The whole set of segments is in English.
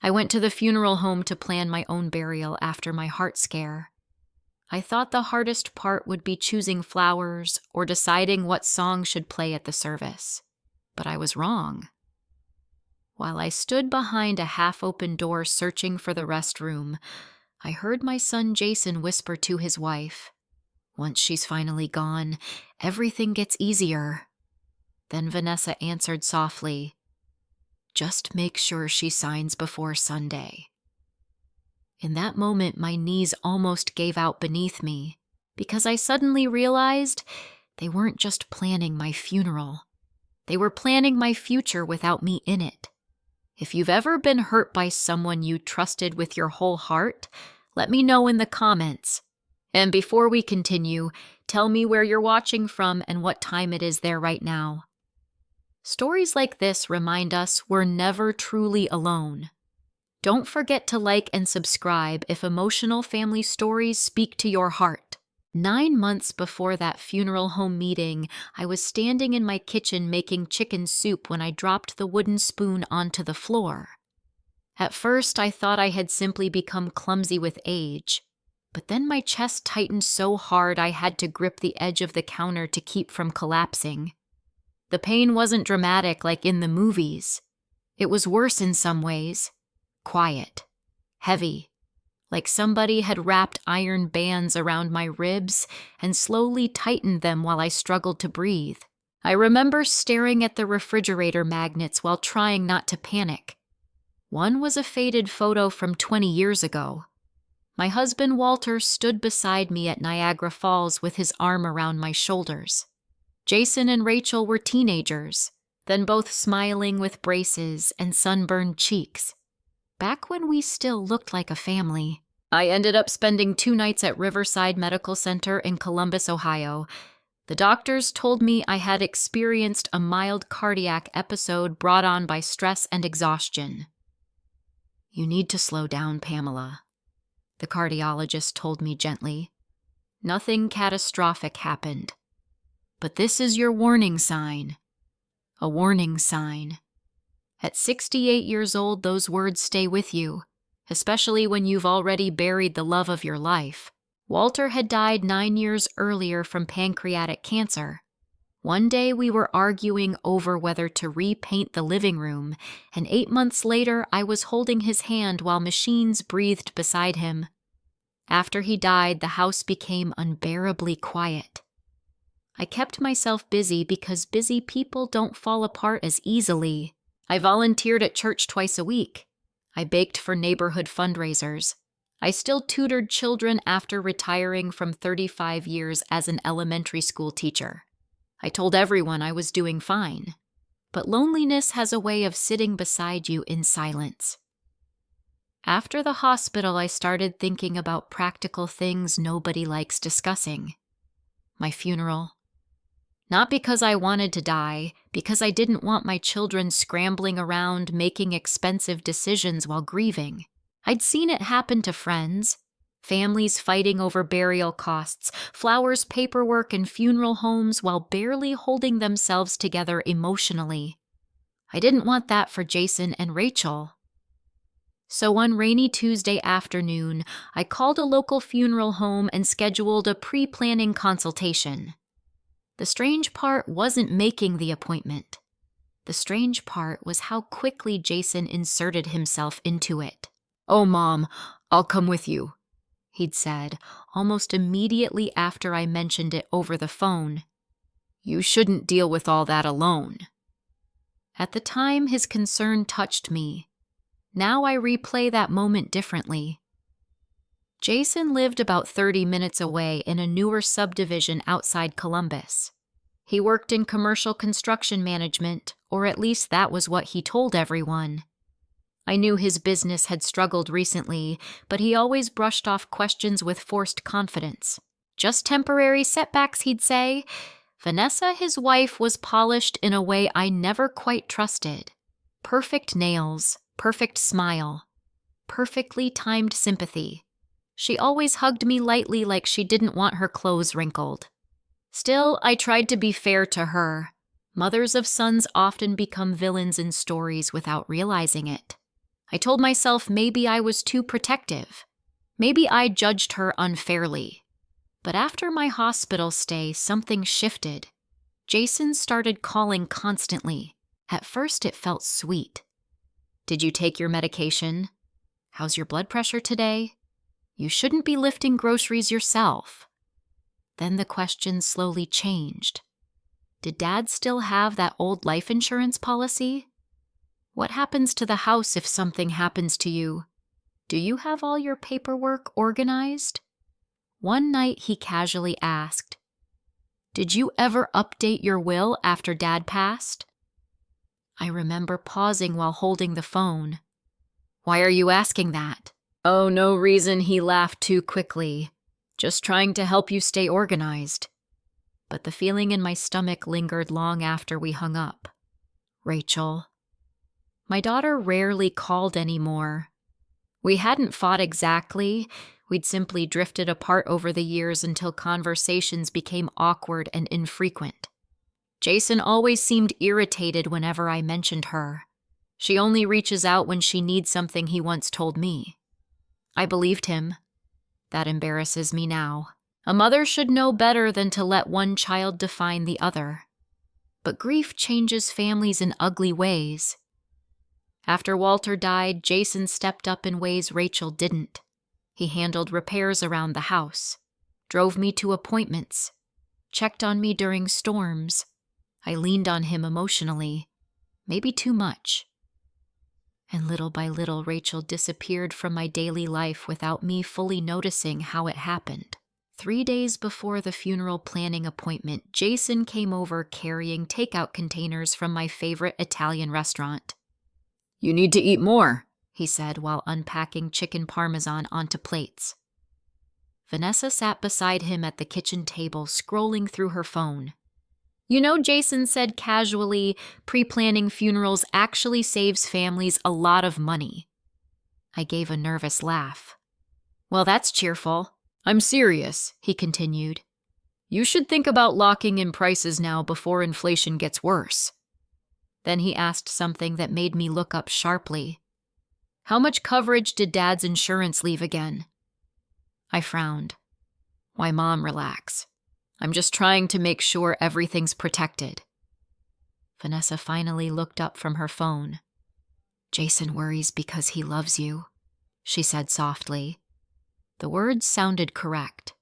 I went to the funeral home to plan my own burial after my heart scare. I thought the hardest part would be choosing flowers or deciding what song should play at the service, but I was wrong. While I stood behind a half-open door searching for the restroom, I heard my son Jason whisper to his wife, "Once she's finally gone, everything gets easier." Then Vanessa answered softly, "Just make sure she signs before Sunday." In that moment, my knees almost gave out beneath me because I suddenly realized they weren't just planning my funeral. They were planning my future without me in it. If you've ever been hurt by someone you trusted with your whole heart, let me know in the comments. And before we continue, tell me where you're watching from and what time it is there right now. Stories like this remind us we're never truly alone. Don't forget to like and subscribe if emotional family stories speak to your heart. 9 months before that funeral home meeting, I was standing in my kitchen making chicken soup when I dropped the wooden spoon onto the floor. At first, I thought I had simply become clumsy with age, but then my chest tightened so hard I had to grip the edge of the counter to keep from collapsing. The pain wasn't dramatic like in the movies. It was worse in some ways. Quiet, heavy, like somebody had wrapped iron bands around my ribs and slowly tightened them while I struggled to breathe. I remember staring at the refrigerator magnets while trying not to panic. One was a faded photo from 20 years ago. My husband Walter stood beside me at Niagara Falls with his arm around my shoulders. Jason and Rachel were teenagers, then both smiling with braces and sunburned cheeks. Back when we still looked like a family. I ended up spending 2 nights at Riverside Medical Center in Columbus, Ohio. The doctors told me I had experienced a mild cardiac episode brought on by stress and exhaustion. "You need to slow down, Pamela," the cardiologist told me gently. "Nothing catastrophic happened. But this is your warning sign. A warning sign." At 68 years old, those words stay with you, especially when you've already buried the love of your life. Walter had died 9 years earlier from pancreatic cancer. One day we were arguing over whether to repaint the living room, and 8 months later I was holding his hand while machines breathed beside him. After he died, the house became unbearably quiet. I kept myself busy because busy people don't fall apart as easily. I volunteered at church twice a week. I baked for neighborhood fundraisers. I still tutored children after retiring from 35 years as an elementary school teacher. I told everyone I was doing fine. But loneliness has a way of sitting beside you in silence. After the hospital, I started thinking about practical things nobody likes discussing. My funeral. Not because I wanted to die, because I didn't want my children scrambling around making expensive decisions while grieving. I'd seen it happen to friends. Families fighting over burial costs, flowers, paperwork, and funeral homes while barely holding themselves together emotionally. I didn't want that for Jason and Rachel. So one rainy Tuesday afternoon, I called a local funeral home and scheduled a pre-planning consultation. The strange part wasn't making the appointment. The strange part was how quickly Jason inserted himself into it. "Oh, Mom, I'll come with you," he'd said, almost immediately after I mentioned it over the phone. "You shouldn't deal with all that alone." At the time, his concern touched me. Now I replay that moment differently. Jason lived about 30 minutes away in a newer subdivision outside Columbus. He worked in commercial construction management, or at least that was what he told everyone. I knew his business had struggled recently, but he always brushed off questions with forced confidence. Just temporary setbacks, he'd say. Vanessa, his wife, was polished in a way I never quite trusted. Perfect nails, perfect smile, perfectly timed sympathy. She always hugged me lightly like she didn't want her clothes wrinkled. Still, I tried to be fair to her. Mothers of sons often become villains in stories without realizing it. I told myself maybe I was too protective. Maybe I judged her unfairly. But after my hospital stay, something shifted. Jason started calling constantly. At first, it felt sweet. Did you take your medication? How's your blood pressure today? You shouldn't be lifting groceries yourself. Then the questions slowly changed. Did Dad still have that old life insurance policy? What happens to the house if something happens to you? Do you have all your paperwork organized? One night he casually asked, "Did you ever update your will after Dad passed?" I remember pausing while holding the phone. "Why are you asking that?" "Oh, no reason," he laughed too quickly. "Just trying to help you stay organized." But the feeling in my stomach lingered long after we hung up. Rachel. My daughter rarely called anymore. We hadn't fought exactly. We'd simply drifted apart over the years until conversations became awkward and infrequent. Jason always seemed irritated whenever I mentioned her. She only reaches out when she needs something, he once told me. I believed him. That embarrasses me now. A mother should know better than to let one child define the other. But grief changes families in ugly ways. After Walter died, Jason stepped up in ways Rachel didn't. He handled repairs around the house, drove me to appointments, checked on me during storms. I leaned on him emotionally, maybe too much. And little by little, Rachel disappeared from my daily life without me fully noticing how it happened. 3 days before the funeral planning appointment, Jason came over carrying takeout containers from my favorite Italian restaurant. "You need to eat more," he said while unpacking chicken parmesan onto plates. Vanessa sat beside him at the kitchen table, scrolling through her phone. "You know," Jason said casually, "pre-planning funerals actually saves families a lot of money." I gave a nervous laugh. "Well, that's cheerful." "I'm serious," he continued. "You should think about locking in prices now before inflation gets worse." Then he asked something that made me look up sharply. "How much coverage did Dad's insurance leave again?" I frowned. "Why, Mom, relax. I'm just trying to make sure everything's protected." Vanessa finally looked up from her phone. "Jason worries because he loves you," she said softly. The words sounded correct,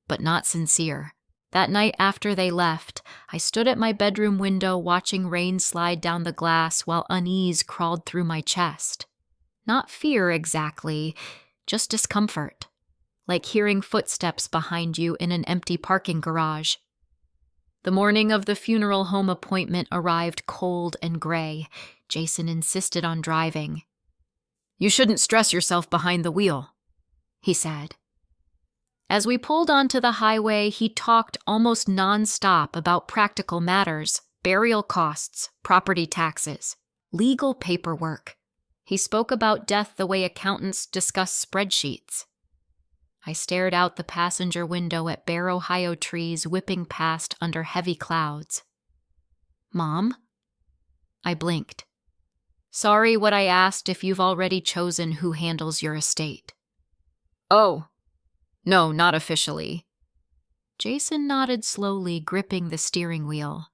but not sincere. That night after they left, I stood at my bedroom window watching rain slide down the glass while unease crawled through my chest. Not fear exactly, just discomfort, like hearing footsteps behind you in an empty parking garage. The morning of the funeral home appointment arrived cold and gray. Jason insisted on driving. "You shouldn't stress yourself behind the wheel," he said. As we pulled onto the highway, he talked almost non-stop about practical matters, burial costs, property taxes, legal paperwork. He spoke about death the way accountants discuss spreadsheets. I stared out the passenger window at bare Ohio trees whipping past under heavy clouds. "Mom?" I blinked. "Sorry, what I asked if you've already chosen who handles your estate." "Oh. No, not officially." Jason nodded slowly, gripping the steering wheel.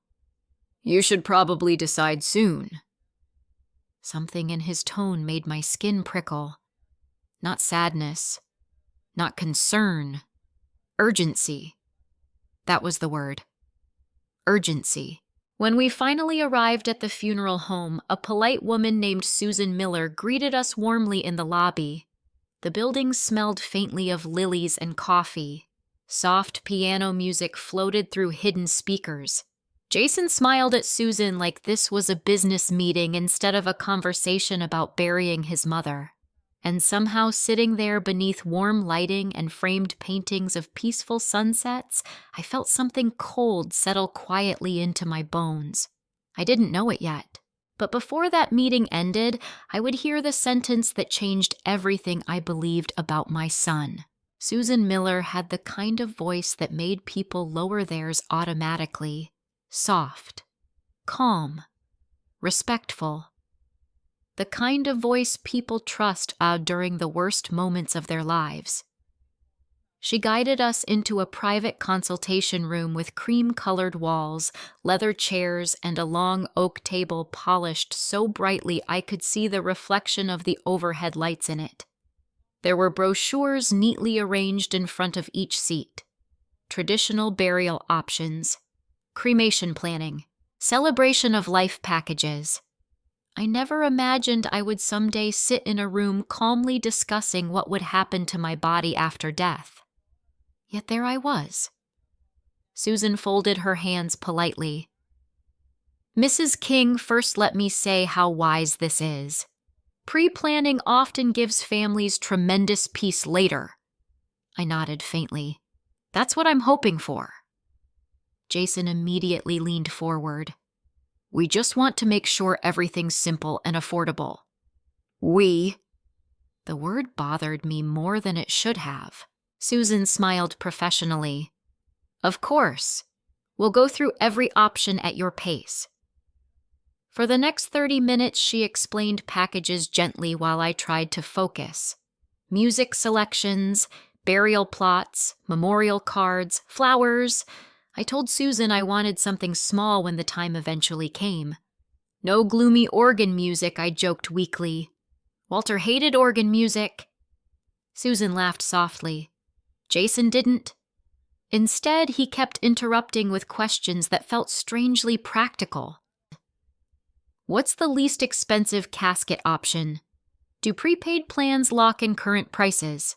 "You should probably decide soon." Something in his tone made my skin prickle. Not sadness, not concern. Urgency. That was the word. Urgency. When we finally arrived at the funeral home, a polite woman named Susan Miller greeted us warmly in the lobby. The building smelled faintly of lilies and coffee. Soft piano music floated through hidden speakers. Jason smiled at Susan like this was a business meeting instead of a conversation about burying his mother. And somehow sitting there beneath warm lighting and framed paintings of peaceful sunsets, I felt something cold settle quietly into my bones. I didn't know it yet. But before that meeting ended, I would hear the sentence that changed everything I believed about my son. Susan Miller had the kind of voice that made people lower theirs automatically. Soft, calm, respectful. The kind of voice people trust during the worst moments of their lives. She guided us into a private consultation room with cream-colored walls, leather chairs, and a long oak table polished so brightly I could see the reflection of the overhead lights in it. There were brochures neatly arranged in front of each seat. Traditional burial options, cremation planning, celebration of life packages. I never imagined I would someday sit in a room calmly discussing what would happen to my body after death. Yet there I was. Susan folded her hands politely. Mrs. King first let me say how wise this is. Pre-planning often gives families tremendous peace later. I nodded faintly. That's what I'm hoping for. Jason immediately leaned forward. We just want to make sure everything's simple and affordable. We. The word bothered me more than it should have. Susan smiled professionally. Of course. We'll go through every option at your pace. For the next 30 minutes, she explained packages gently while I tried to focus. Music selections, burial plots, memorial cards, flowers. I told Susan I wanted something small when the time eventually came. No gloomy organ music, I joked weakly. Walter hated organ music. Susan laughed softly. Jason didn't. Instead, he kept interrupting with questions that felt strangely practical. What's the least expensive casket option? Do prepaid plans lock in current prices?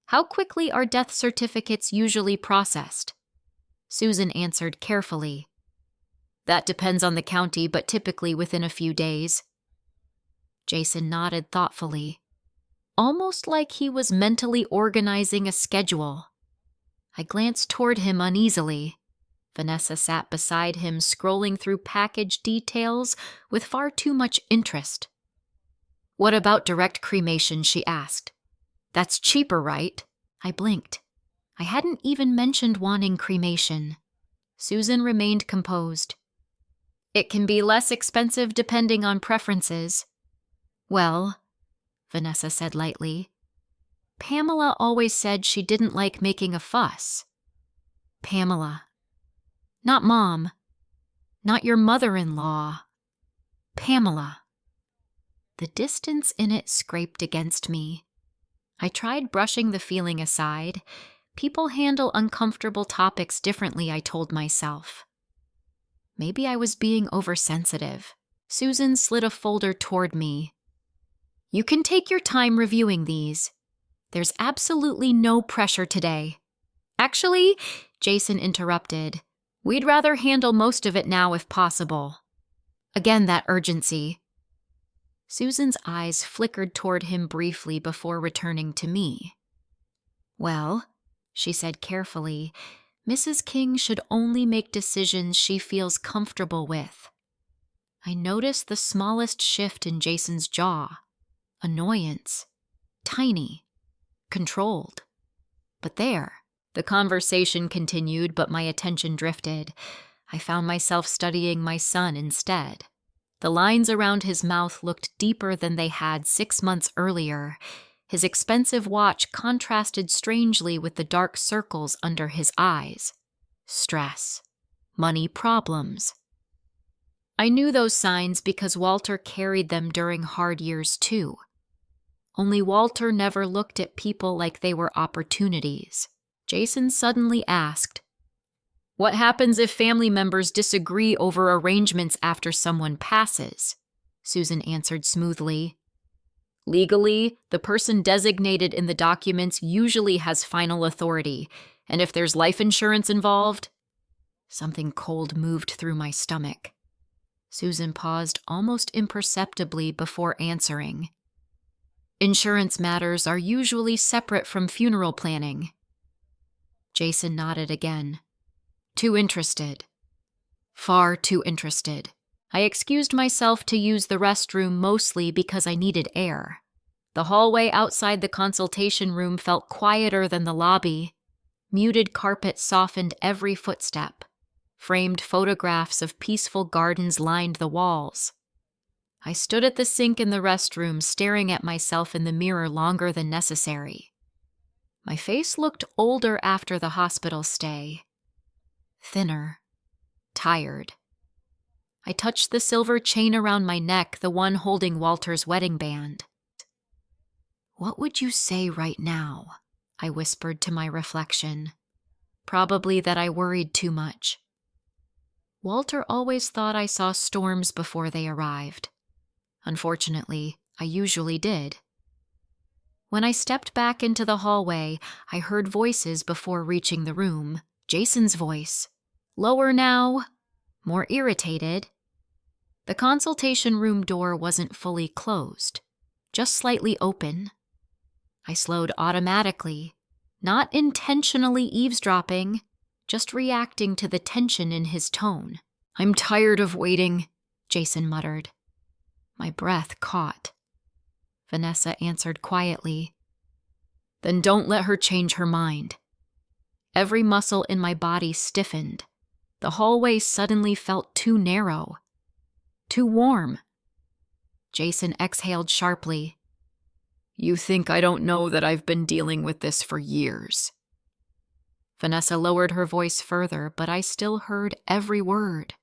How quickly are death certificates usually processed? Susan answered carefully. That depends on the county, but typically within a few days. Jason nodded thoughtfully, almost like he was mentally organizing a schedule. I glanced toward him uneasily. Vanessa sat beside him, scrolling through package details with far too much interest. What about direct cremation? She asked. That's cheaper, right? I blinked. I hadn't even mentioned wanting cremation. Susan remained composed. It can be less expensive depending on preferences. Well, Vanessa said lightly, Pamela always said she didn't like making a fuss. Pamela. Not Mom. Not your mother-in-law. Pamela. The distance in it scraped against me. I tried brushing the feeling aside. People handle uncomfortable topics differently, I told myself. Maybe I was being oversensitive. Susan slid a folder toward me. You can take your time reviewing these. There's absolutely no pressure today. Actually, Jason interrupted, we'd rather handle most of it now if possible. Again, that urgency. Susan's eyes flickered toward him briefly before returning to me. Well, she said carefully, Mrs. King should only make decisions she feels comfortable with. I noticed the smallest shift in Jason's jaw. Annoyance. Tiny. Controlled. But there. The conversation continued, but my attention drifted. I found myself studying my son instead. The lines around his mouth looked deeper than they had 6 months earlier. His expensive watch contrasted strangely with the dark circles under his eyes. Stress. Money problems. I knew those signs because Walter carried them during hard years too. Only Walter never looked at people like they were opportunities. Jason suddenly asked, What happens if family members disagree over arrangements after someone passes? Susan answered smoothly. Legally, the person designated in the documents usually has final authority, and if there's life insurance involved... Something cold moved through my stomach. Susan paused almost imperceptibly before answering. Insurance matters are usually separate from funeral planning. Jason nodded again. Too interested. Far too interested. I excused myself to use the restroom mostly because I needed air. The hallway outside the consultation room felt quieter than the lobby. Muted carpet softened every footstep. Framed photographs of peaceful gardens lined the walls. I stood at the sink in the restroom, staring at myself in the mirror longer than necessary. My face looked older after the hospital stay. Thinner. Tired. I touched the silver chain around my neck, the one holding Walter's wedding band. "What would you say right now?" I whispered to my reflection. Probably that I worried too much. Walter always thought I saw storms before they arrived. Unfortunately, I usually did. When I stepped back into the hallway, I heard voices before reaching the room. Jason's voice. Lower now. More irritated. The consultation room door wasn't fully closed, just slightly open. I slowed automatically, not intentionally eavesdropping, just reacting to the tension in his tone. "I'm tired of waiting," Jason muttered. My breath caught. Vanessa answered quietly. "Then don't let her change her mind." Every muscle in my body stiffened. The hallway suddenly felt too narrow. Too warm. Jason exhaled sharply. "You think I don't know that I've been dealing with this for years." Vanessa lowered her voice further, but I still heard every word.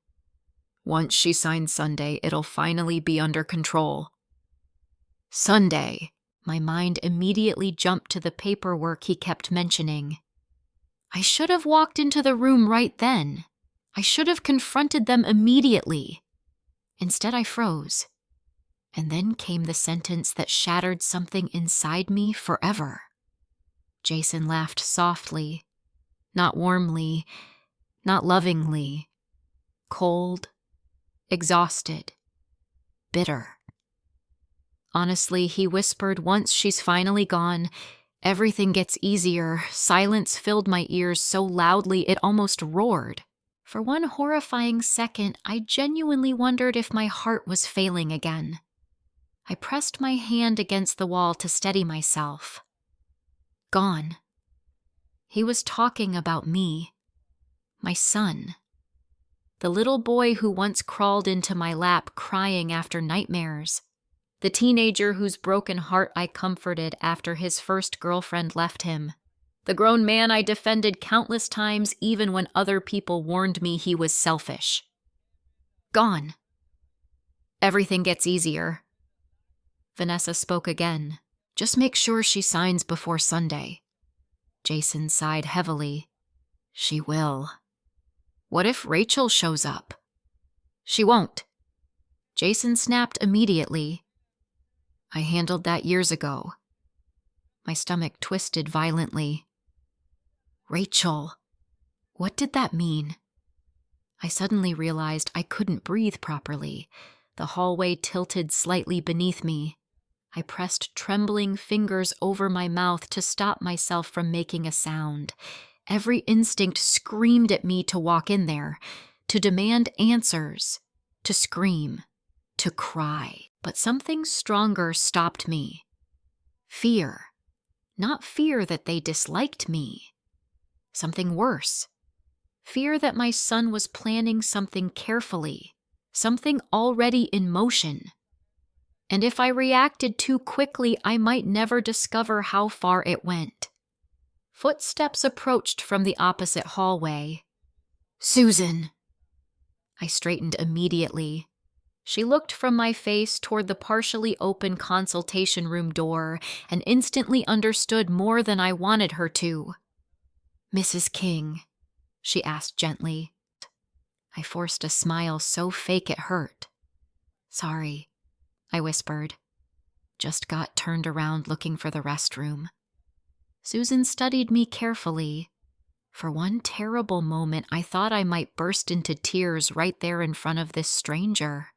"Once she signs Sunday, it'll finally be under control." Sunday. My mind immediately jumped to the paperwork he kept mentioning. I should have walked into the room right then. I should have confronted them immediately. Instead, I froze. And then came the sentence that shattered something inside me forever. Jason laughed softly, not warmly, not lovingly. Cold, exhausted, bitter. Honestly, he whispered, "Once she's finally gone, everything gets easier." Silence filled my ears so loudly it almost roared. For one horrifying second, I genuinely wondered if my heart was failing again. I pressed my hand against the wall to steady myself. Gone. He was talking about me. My son. The little boy who once crawled into my lap crying after nightmares. The teenager whose broken heart I comforted after his first girlfriend left him. The grown man I defended countless times even when other people warned me he was selfish. Gone. Everything gets easier. Vanessa spoke again. "Just make sure she signs before Sunday." Jason sighed heavily. "She will." "What if Rachel shows up?" "She won't." Jason snapped immediately. "I handled that years ago." My stomach twisted violently. Rachel. What did that mean? I suddenly realized I couldn't breathe properly. The hallway tilted slightly beneath me. I pressed trembling fingers over my mouth to stop myself from making a sound. Every instinct screamed at me to walk in there, to demand answers, to scream, to cry. But something stronger stopped me. Fear. Not fear that they disliked me. Something worse. Fear that my son was planning something carefully, something already in motion. And if I reacted too quickly, I might never discover how far it went. Footsteps approached from the opposite hallway. "Susan!" I straightened immediately. She looked from my face toward the partially open consultation room door and instantly understood more than I wanted her to. "Mrs. King," she asked gently. I forced a smile so fake it hurt. "Sorry," I whispered. "Just got turned around looking for the restroom." Susan studied me carefully. For one terrible moment, I thought I might burst into tears right there in front of this stranger.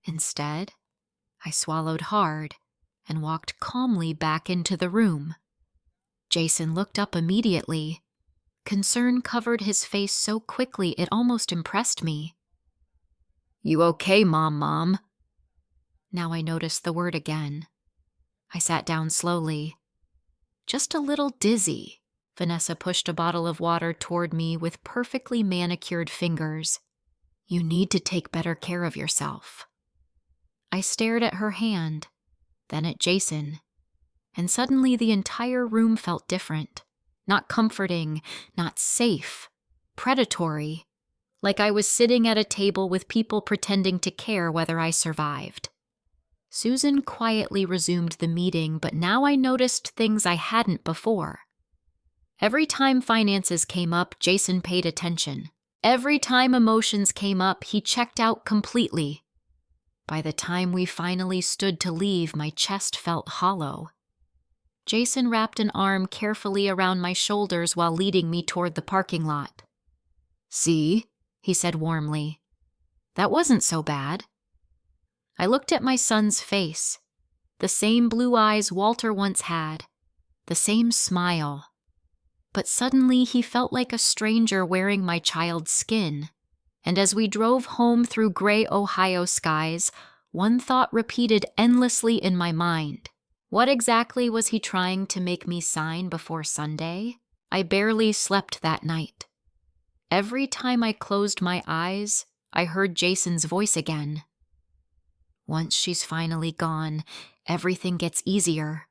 Instead, I swallowed hard and walked calmly back into the room. Jason looked up immediately. Concern covered his face so quickly it almost impressed me. "You okay, Mom?" Now I noticed the word again. I sat down slowly. "Just a little dizzy." Vanessa pushed a bottle of water toward me with perfectly manicured fingers. "You need to take better care of yourself." I stared at her hand, then at Jason, and suddenly the entire room felt different. Not comforting, not safe, predatory, like I was sitting at a table with people pretending to care whether I survived. Susan quietly resumed the meeting, but now I noticed things I hadn't before. Every time finances came up, Jason paid attention. Every time emotions came up, he checked out completely. By the time we finally stood to leave, my chest felt hollow. Jason wrapped an arm carefully around my shoulders while leading me toward the parking lot. "See?" he said warmly. "That wasn't so bad." I looked at my son's face, the same blue eyes Walter once had, the same smile. But suddenly he felt like a stranger wearing my child's skin. And as we drove home through gray Ohio skies, one thought repeated endlessly in my mind. What exactly was he trying to make me sign before Sunday? I barely slept that night. Every time I closed my eyes, I heard Jason's voice again. "Once she's finally gone, everything gets easier."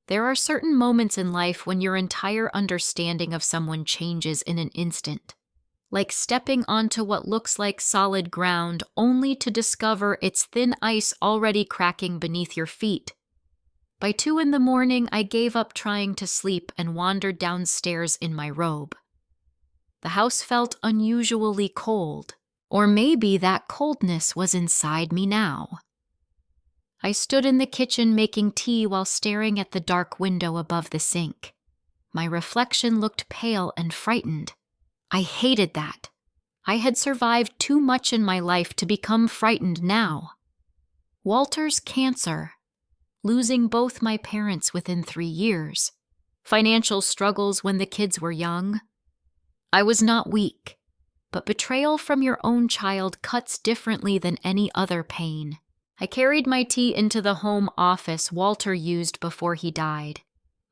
There are certain moments in life when your entire understanding of someone changes in an instant. Like stepping onto what looks like solid ground only to discover it's thin ice already cracking beneath your feet. By 2 a.m, I gave up trying to sleep and wandered downstairs in my robe. The house felt unusually cold, or maybe that coldness was inside me now. I stood in the kitchen making tea while staring at the dark window above the sink. My reflection looked pale and frightened. I hated that. I had survived too much in my life to become frightened now. Walter's cancer, losing both my parents within 3 years, financial struggles when the kids were young. I was not weak, but betrayal from your own child cuts differently than any other pain. I carried my tea into the home office Walter used before he died.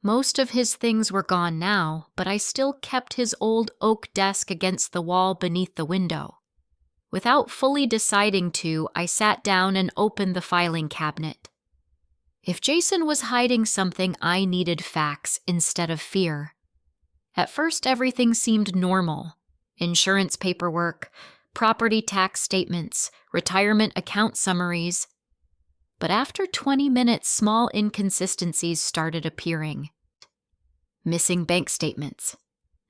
Most of his things were gone now, but I still kept his old oak desk against the wall beneath the window. Without fully deciding to, I sat down and opened the filing cabinet. If Jason was hiding something, I needed facts instead of fear. At first, everything seemed normal. Insurance paperwork, property tax statements, retirement account summaries. But after 20 minutes, small inconsistencies started appearing. Missing bank statements.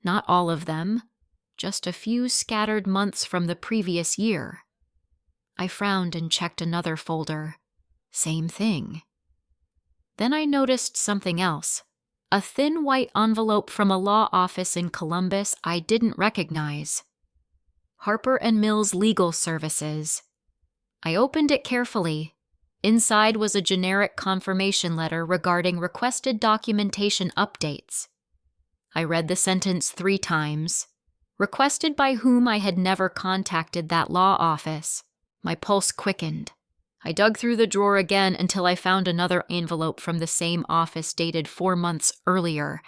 Not all of them, just a few scattered months from the previous year. I frowned and checked another folder. Same thing. Then I noticed something else. A thin white envelope from a law office in Columbus I didn't recognize. Harper & Mills Legal Services. I opened it carefully. Inside was a generic confirmation letter regarding requested documentation updates. I read the sentence 3 times. Requested by whom I had never contacted that law office. My pulse quickened. I dug through the drawer again until I found another envelope from the same office dated 4 months earlier.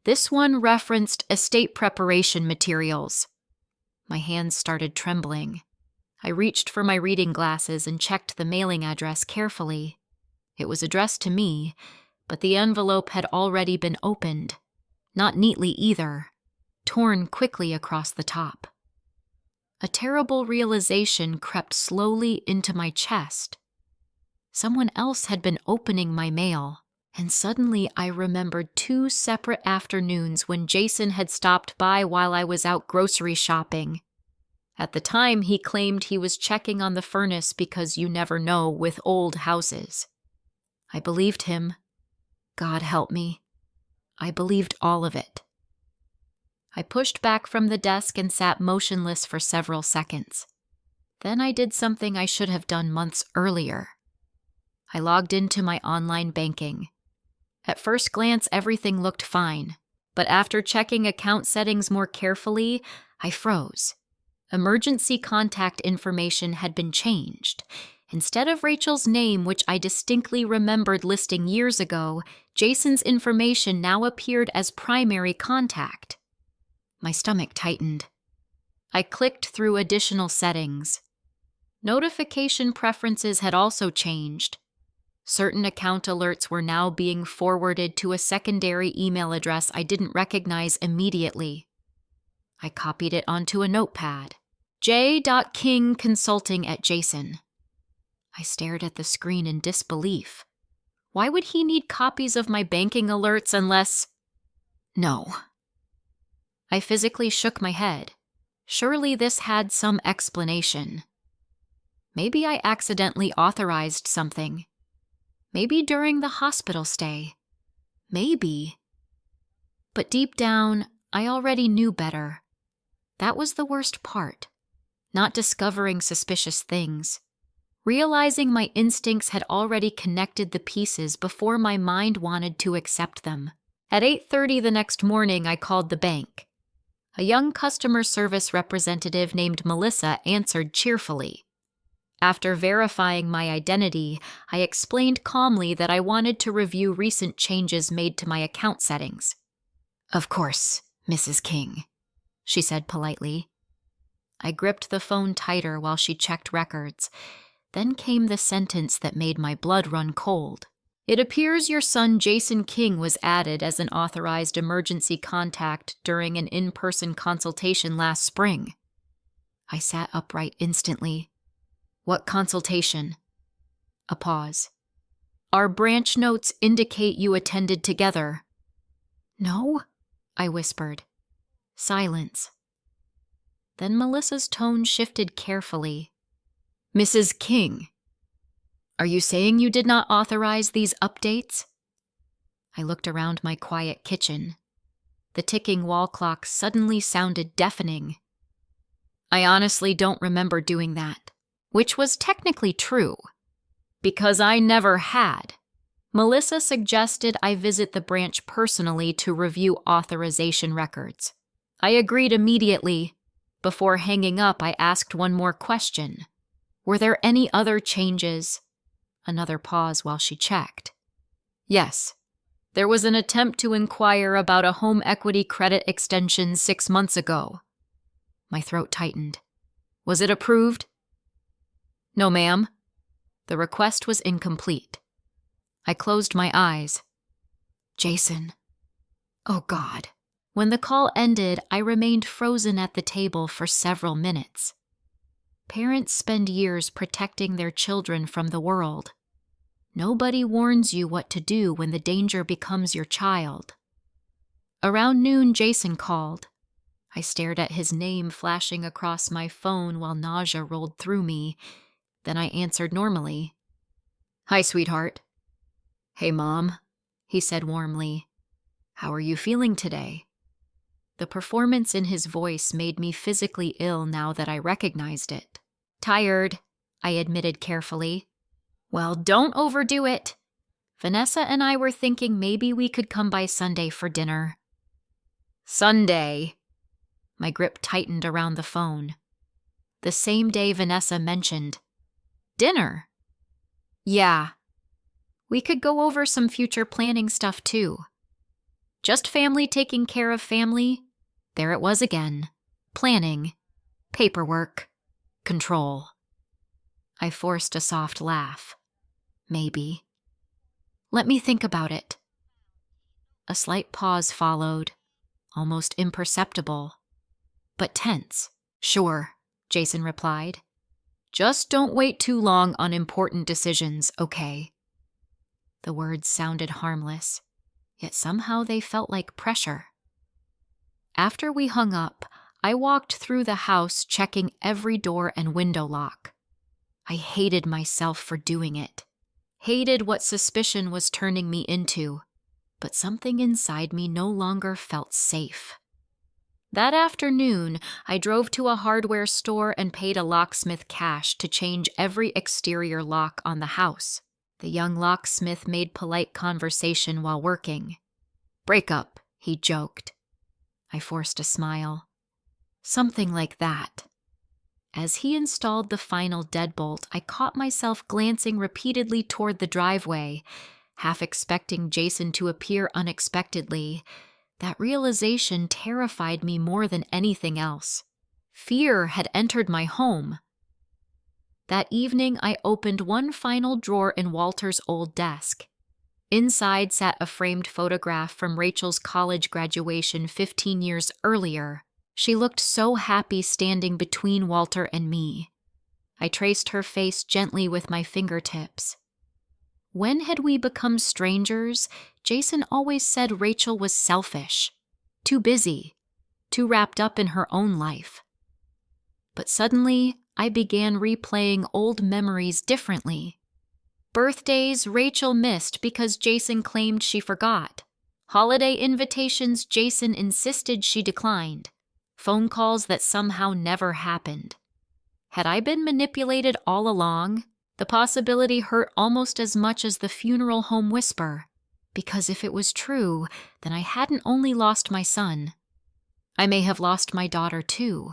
This one referenced estate preparation materials. My hands started trembling. I reached for my reading glasses and checked the mailing address carefully. It was addressed to me, but the envelope had already been opened. Not neatly either, torn quickly across the top. A terrible realization crept slowly into my chest. Someone else had been opening my mail, and suddenly I remembered 2 separate afternoons when Jason had stopped by while I was out grocery shopping. At the time, he claimed he was checking on the furnace because you never know with old houses. I believed him. God help me. I believed all of it. I pushed back from the desk and sat motionless for several seconds. Then I did something I should have done months earlier. I logged into my online banking. At first glance, everything looked fine, but after checking account settings more carefully, I froze. Emergency contact information had been changed. Instead of Rachel's name, which I distinctly remembered listing years ago, Jason's information now appeared as primary contact. My stomach tightened. I clicked through additional settings. Notification preferences had also changed. Certain account alerts were now being forwarded to a secondary email address I didn't recognize immediately. I copied it onto a notepad. j.kingconsulting@jason. I stared at the screen in disbelief. Why would he need copies of my banking alerts unless... No. I physically shook my head. Surely this had some explanation. Maybe I accidentally authorized something. Maybe during the hospital stay. Maybe. But deep down, I already knew better. That was the worst part. Not discovering suspicious things. Realizing my instincts had already connected the pieces before my mind wanted to accept them. At 8:30 the next morning, I called the bank. A young customer service representative named Melissa answered cheerfully. After verifying my identity, I explained calmly that I wanted to review recent changes made to my account settings. "Of course, Mrs. King," she said politely. I gripped the phone tighter while she checked records. Then came the sentence that made my blood run cold. "It appears your son Jason King was added as an authorized emergency contact during an in-person consultation last spring." I sat upright instantly. "What consultation?" A pause. "Our branch notes indicate you attended together." "No?" I whispered. Silence. Then Melissa's tone shifted carefully. "Mrs. King, are you saying you did not authorize these updates?" I looked around my quiet kitchen. The ticking wall clock suddenly sounded deafening. "I honestly don't remember doing that," which was technically true, because I never had. Melissa suggested I visit the branch personally to review authorization records. I agreed immediately. Before hanging up, I asked one more question. Were there any other changes? Another pause while she checked. "Yes. There was an attempt to inquire about a home equity credit extension 6 months ago." My throat tightened. "Was it approved?" "No, ma'am." The request was incomplete. I closed my eyes. Jason. Oh, God. When the call ended, I remained frozen at the table for several minutes. Parents spend years protecting their children from the world. Nobody warns you what to do when the danger becomes your child. Around noon, Jason called. I stared at his name flashing across my phone while nausea rolled through me. Then I answered normally. "Hi, sweetheart." "Hey, Mom," he said warmly. "How are you feeling today?" The performance in his voice made me physically ill now that I recognized it. "Tired," I admitted carefully. "Well, don't overdo it. Vanessa and I were thinking maybe we could come by Sunday for dinner." "Sunday?" My grip tightened around the phone. The same day Vanessa mentioned. "Dinner?" "Yeah. We could go over some future planning stuff too. Just family taking care of family." There it was again. Planning. Paperwork. Control. I forced a soft laugh. Maybe. "Let me think about it." A slight pause followed, almost imperceptible, but tense. "Sure," Jason replied. "Just don't wait too long on important decisions, okay?" The words sounded harmless, yet somehow they felt like pressure. After we hung up, I walked through the house checking every door and window lock. I hated myself for doing it. Hated what suspicion was turning me into, but something inside me no longer felt safe. That afternoon, I drove to a hardware store and paid a locksmith cash to change every exterior lock on the house. The young locksmith made polite conversation while working. "Break up," he joked. I forced a smile. Something like that. As he installed the final deadbolt, I caught myself glancing repeatedly toward the driveway, half expecting Jason to appear unexpectedly. That realization terrified me more than anything else. Fear had entered my home. That evening, I opened one final drawer in Walter's old desk. Inside sat a framed photograph from Rachel's college graduation 15 years earlier. She looked so happy standing between Walter and me. I traced her face gently with my fingertips. When had we become strangers, Jason always said Rachel was selfish, too busy, too wrapped up in her own life. But suddenly, I began replaying old memories differently. Birthdays Rachel missed because Jason claimed she forgot. Holiday invitations Jason insisted she declined. Phone calls that somehow never happened. Had I been manipulated all along? The possibility hurt almost as much as the funeral home whisper, because if it was true, then I hadn't only lost my son. I may have lost my daughter too.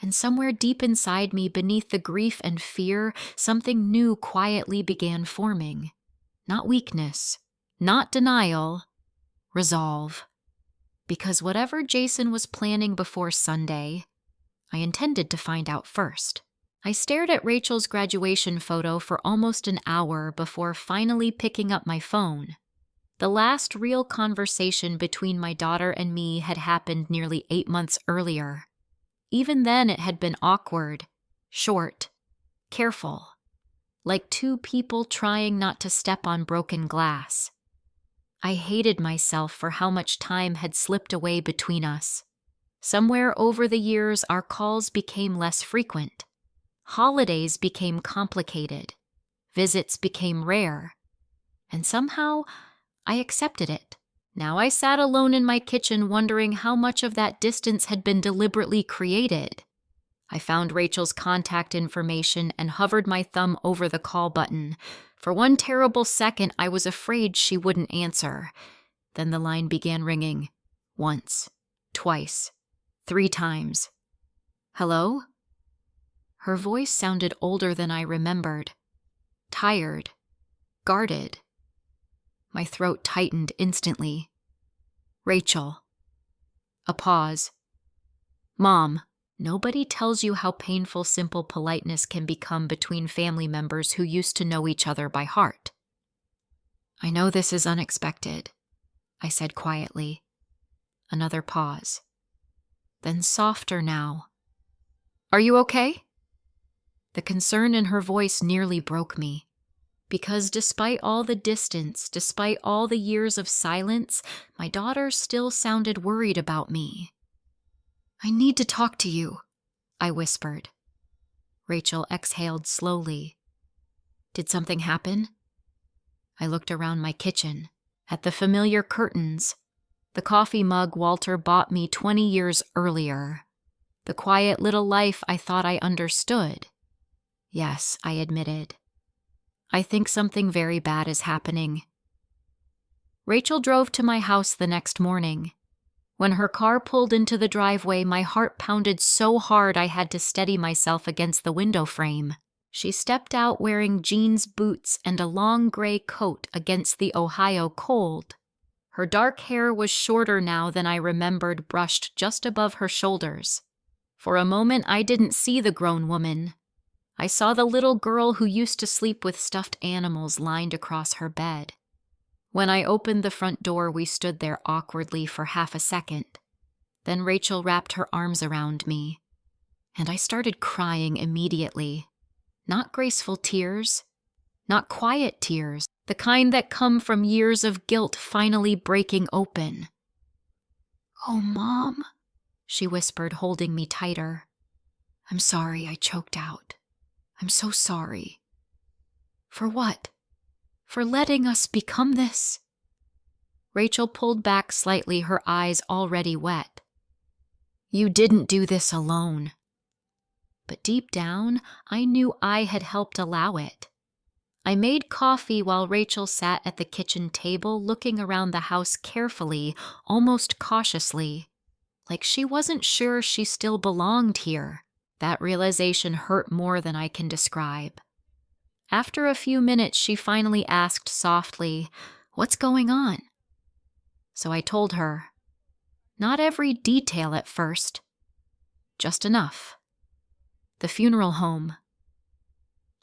And somewhere deep inside me, beneath the grief and fear, something new quietly began forming. Not weakness, not denial, resolve. Because whatever Jason was planning before Sunday, I intended to find out first. I stared at Rachel's graduation photo for almost an hour before finally picking up my phone. The last real conversation between my daughter and me had happened nearly 8 months earlier. Even then, it had been awkward, short, careful, like two people trying not to step on broken glass. I hated myself for how much time had slipped away between us. Somewhere over the years, our calls became less frequent. Holidays became complicated. Visits became rare. And somehow, I accepted it. Now I sat alone in my kitchen wondering how much of that distance had been deliberately created. I found Rachel's contact information and hovered my thumb over the call button. For one terrible second, I was afraid she wouldn't answer. Then the line began ringing. Once, twice, 3 times. Hello? Her voice sounded older than I remembered. Tired. Guarded. My throat tightened instantly. Rachel. A pause. Mom. Nobody tells you how painful simple politeness can become between family members who used to know each other by heart. I know this is unexpected, I said quietly. Another pause. Then softer now. Are you okay? The concern in her voice nearly broke me. Because despite all the distance, despite all the years of silence, my daughter still sounded worried about me. I need to talk to you, I whispered. Rachel exhaled slowly. Did something happen? I looked around my kitchen, at the familiar curtains, the coffee mug Walter bought me 20 years earlier, the quiet little life I thought I understood. Yes, I admitted. I think something very bad is happening. Rachel drove to my house the next morning. When her car pulled into the driveway, my heart pounded so hard I had to steady myself against the window frame. She stepped out wearing jeans, boots, and a long gray coat against the Ohio cold. Her dark hair was shorter now than I remembered, brushed just above her shoulders. For a moment, I didn't see the grown woman. I saw the little girl who used to sleep with stuffed animals lined across her bed. When I opened the front door, we stood there awkwardly for half a second. Then Rachel wrapped her arms around me, and I started crying immediately. Not graceful tears, not quiet tears, the kind that come from years of guilt finally breaking open. "Oh, Mom," she whispered, holding me tighter. "I'm sorry," I choked out. "I'm so sorry." "For what? For letting us become this?" Rachel pulled back slightly, her eyes already wet. "You didn't do this alone." But deep down, I knew I had helped allow it. I made coffee while Rachel sat at the kitchen table, looking around the house carefully, almost cautiously, like she wasn't sure she still belonged here. That realization hurt more than I can describe. After a few minutes, she finally asked softly, "What's going on?" So I told her. Not every detail at first. Just enough. The funeral home.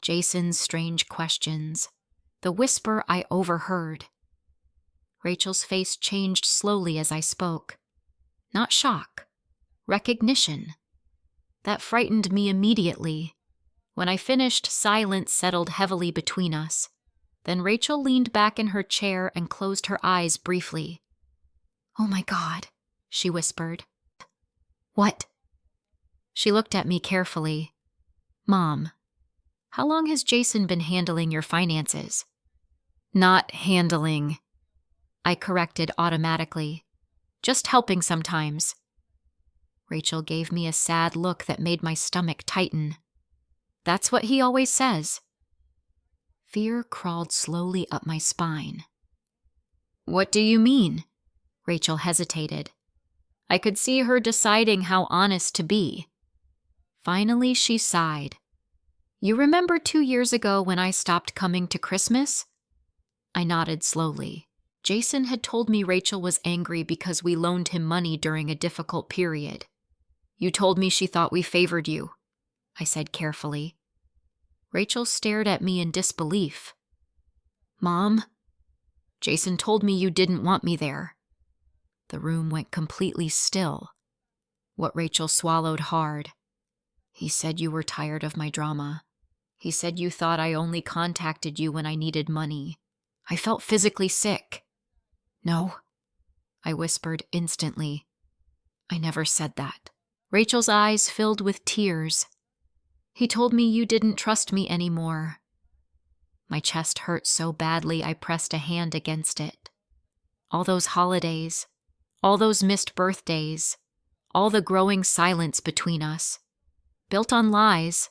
Jason's strange questions, the whisper I overheard. Rachel's face changed slowly as I spoke. Not shock, recognition. That frightened me immediately. When I finished, silence settled heavily between us. Then Rachel leaned back in her chair and closed her eyes briefly. "Oh my God," she whispered. "What?" She looked at me carefully. "Mom, how long has Jason been handling your finances?" "Not handling," I corrected automatically. "Just helping sometimes." Rachel gave me a sad look that made my stomach tighten. "That's what he always says." Fear crawled slowly up my spine. "What do you mean?" Rachel hesitated. I could see her deciding how honest to be. Finally, she sighed. "You remember 2 years ago when I stopped coming to Christmas?" I nodded slowly. Jason had told me Rachel was angry because we loaned him money during a difficult period. "You told me she thought we favored you," I said carefully. Rachel stared at me in disbelief. "Mom, Jason told me you didn't want me there." The room went completely still. What Rachel swallowed hard. "He said you were tired of my drama. He said you thought I only contacted you when I needed money. I felt physically sick." "No," I whispered instantly. "I never said that." Rachel's eyes filled with tears. "He told me you didn't trust me anymore." My chest hurt so badly I pressed a hand against it. All those holidays, all those missed birthdays, all the growing silence between us, built on lies.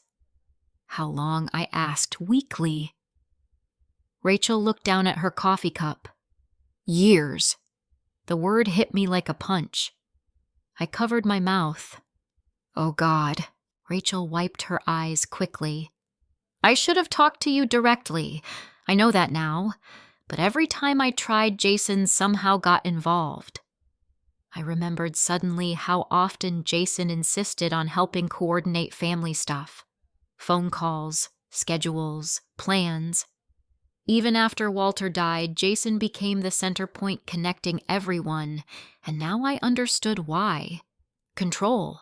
How long, I asked weakly. Rachel looked down at her coffee cup. "Years." The word hit me like a punch. I covered my mouth. "Oh God." Rachel wiped her eyes quickly. "I should have talked to you directly. I know that now. But every time I tried, Jason somehow got involved." I remembered suddenly how often Jason insisted on helping coordinate family stuff. Phone calls, schedules, plans. Even after Walter died, Jason became the center point connecting everyone, and now I understood why. Control.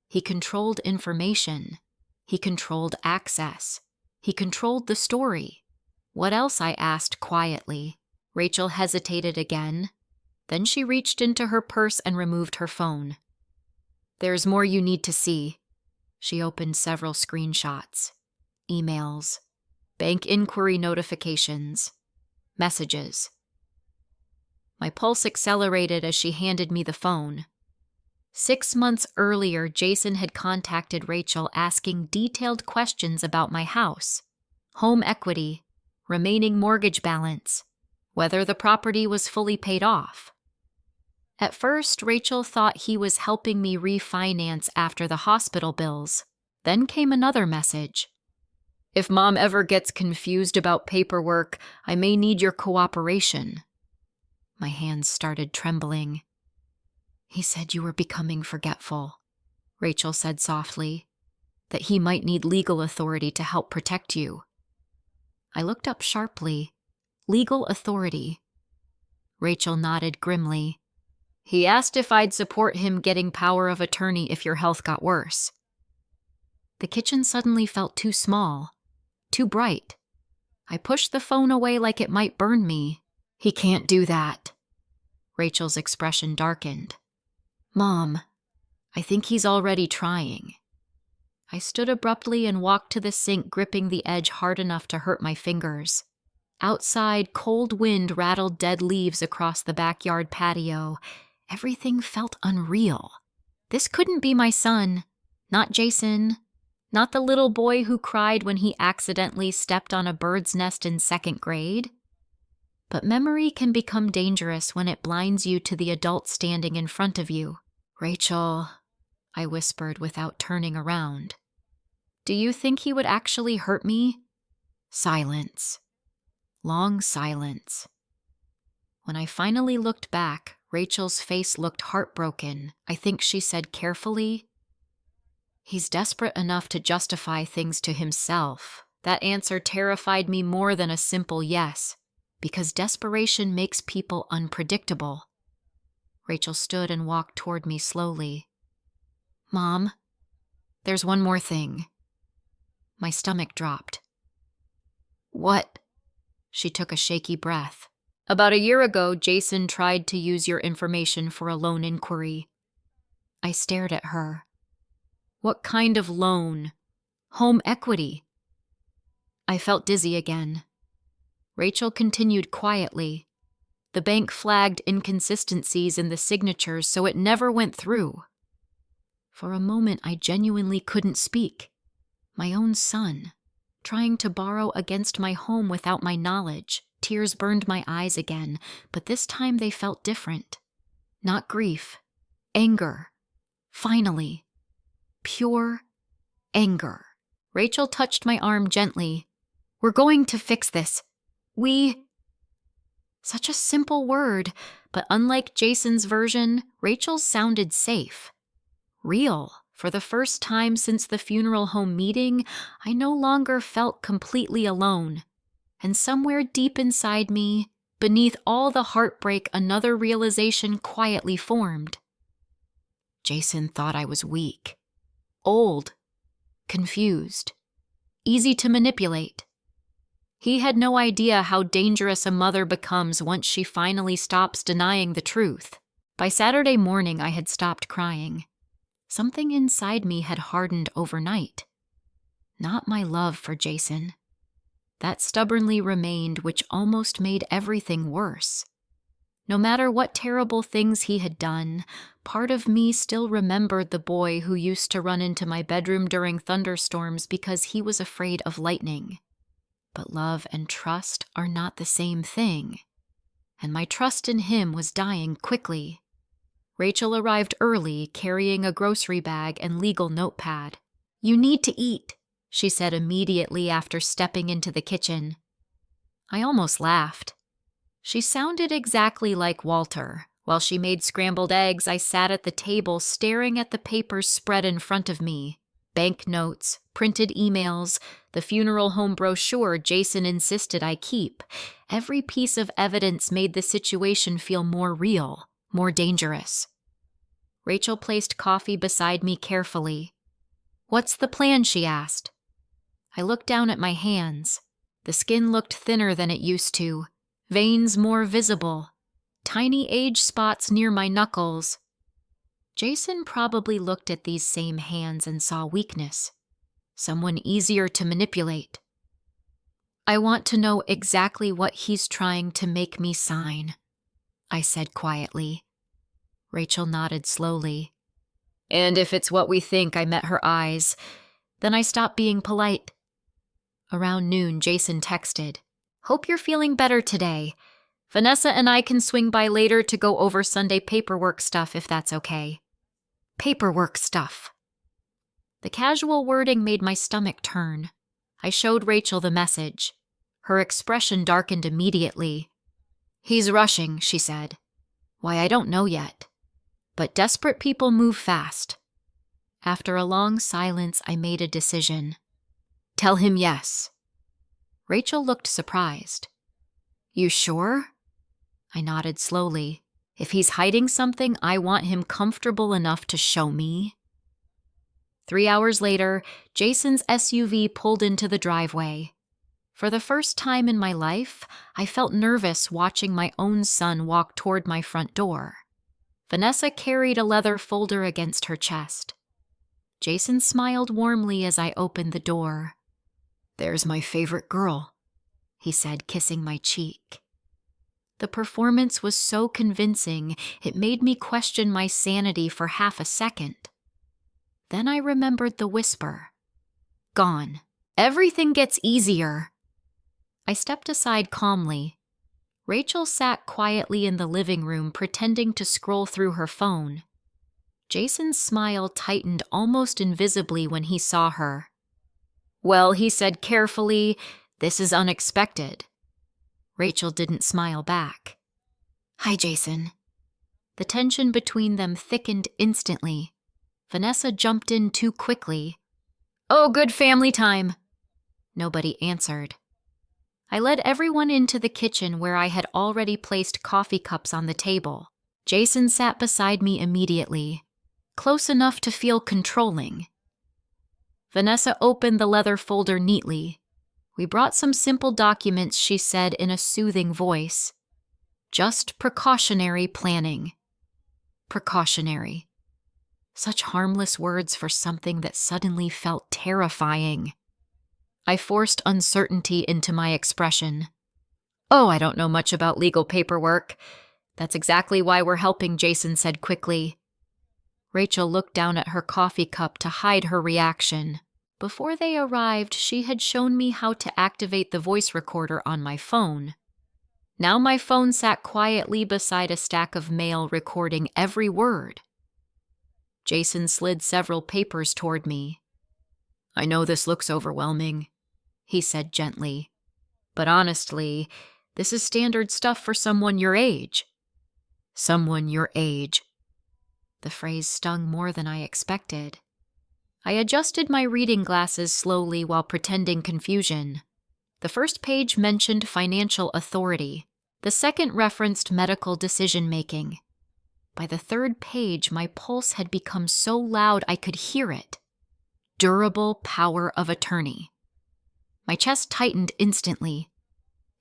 He controlled information. He controlled access. He controlled the story. "What else?" I asked quietly. Rachel hesitated again. Then she reached into her purse and removed her phone. "There's more you need to see." She opened several screenshots. Emails. Bank inquiry notifications. Messages. My pulse accelerated as she handed me the phone. 6 months earlier, Jason had contacted Rachel asking detailed questions about my house, home equity, remaining mortgage balance, whether the property was fully paid off. At first, Rachel thought he was helping me refinance after the hospital bills. Then came another message. "If Mom ever gets confused about paperwork, I may need your cooperation." My hands started trembling. "He said you were becoming forgetful," Rachel said softly, "that he might need legal authority to help protect you." I looked up sharply. Legal authority. Rachel nodded grimly. "He asked if I'd support him getting power of attorney if your health got worse." The kitchen suddenly felt too small, too bright. I pushed the phone away like it might burn me. "He can't do that." Rachel's expression darkened. "Mom, I think he's already trying." I stood abruptly and walked to the sink, gripping the edge hard enough to hurt my fingers. Outside, cold wind rattled dead leaves across the backyard patio. Everything felt unreal. This couldn't be my son. Not Jason. Not the little boy who cried when he accidentally stepped on a bird's nest in 2nd grade. But memory can become dangerous when it blinds you to the adult standing in front of you. "Rachel," I whispered without turning around. "Do you think he would actually hurt me?" Silence. Long silence. When I finally looked back, Rachel's face looked heartbroken. I think she said carefully, "He's desperate enough to justify things to himself. That answer terrified me more than a simple yes, because desperation makes people unpredictable. Rachel stood and walked toward me slowly. Mom, there's one more thing. My stomach dropped. What? She took a shaky breath. About a year ago, Jason tried to use your information for a loan inquiry. I stared at her. What kind of loan? Home equity? I felt dizzy again. Rachel continued quietly. The bank flagged inconsistencies in the signatures, so it never went through. For a moment, I genuinely couldn't speak. My own son, trying to borrow against my home without my knowledge. Tears burned my eyes again, but this time they felt different. Not grief, anger. Finally, pure anger. Rachel touched my arm gently. We're going to fix this. Such a simple word, but unlike Jason's version, Rachel's sounded safe. Real. For the first time since the funeral home meeting, I no longer felt completely alone. And somewhere deep inside me, beneath all the heartbreak, another realization quietly formed. Jason thought I was weak, old, confused, easy to manipulate. He had no idea how dangerous a mother becomes once she finally stops denying the truth. By Saturday morning, I had stopped crying. Something inside me had hardened overnight. Not my love for Jason. That stubbornly remained, which almost made everything worse. No matter what terrible things he had done, part of me still remembered the boy who used to run into my bedroom during thunderstorms because he was afraid of lightning. But love and trust are not the same thing, and my trust in him was dying quickly. Rachel arrived early, carrying a grocery bag and legal notepad. You need to eat, she said immediately after stepping into the kitchen. I almost laughed. She sounded exactly like Walter. While she made scrambled eggs, I sat at the table staring at the papers spread in front of me. Banknotes, printed emails, the funeral home brochure Jason insisted I keep. Every piece of evidence made the situation feel more real, more dangerous. Rachel placed coffee beside me carefully. What's the plan? She asked. I looked down at my hands. The skin looked thinner than it used to, veins more visible, tiny age spots near my knuckles. Jason probably looked at these same hands and saw weakness, someone easier to manipulate. I want to know exactly what he's trying to make me sign, I said quietly. Rachel nodded slowly. And if it's what we think, I met her eyes. Then I stopped being polite. Around noon, Jason texted, Hope you're feeling better today. Vanessa and I can swing by later to go over Sunday paperwork stuff if that's okay. Paperwork stuff. The casual wording made my stomach turn. I showed Rachel the message. Her expression darkened immediately. He's rushing, she said. Why, I don't know yet. But desperate people move fast. After a long silence, I made a decision. Tell him yes. Rachel looked surprised. You sure? I nodded slowly. If he's hiding something, I want him comfortable enough to show me. 3 hours later, Jason's SUV pulled into the driveway. For the first time in my life, I felt nervous watching my own son walk toward my front door. Vanessa carried a leather folder against her chest. Jason smiled warmly as I opened the door. There's my favorite girl, he said, kissing my cheek. The performance was so convincing, it made me question my sanity for half a second. Then I remembered the whisper. Gone. Everything gets easier. I stepped aside calmly. Rachel sat quietly in the living room, pretending to scroll through her phone. Jason's smile tightened almost invisibly when he saw her. Well, he said carefully, this is unexpected. Rachel didn't smile back. Hi, Jason. The tension between them thickened instantly. Vanessa jumped in too quickly. Oh, good family time. Nobody answered. I led everyone into the kitchen where I had already placed coffee cups on the table. Jason sat beside me immediately, close enough to feel controlling. Vanessa opened the leather folder neatly. We brought some simple documents, she said in a soothing voice. Just precautionary planning. Precautionary. Such harmless words for something that suddenly felt terrifying. I forced uncertainty into my expression. Oh, I don't know much about legal paperwork. That's exactly why we're helping, Jason said quickly. Rachel looked down at her coffee cup to hide her reaction. Before they arrived, she had shown me how to activate the voice recorder on my phone. Now my phone sat quietly beside a stack of mail recording every word. Jason slid several papers toward me. I know this looks overwhelming, he said gently. But honestly, this is standard stuff for someone your age. Someone your age. The phrase stung more than I expected. I adjusted my reading glasses slowly while pretending confusion. The first page mentioned financial authority. The second referenced medical decision-making. By the third page, my pulse had become so loud I could hear it. Durable power of attorney. My chest tightened instantly.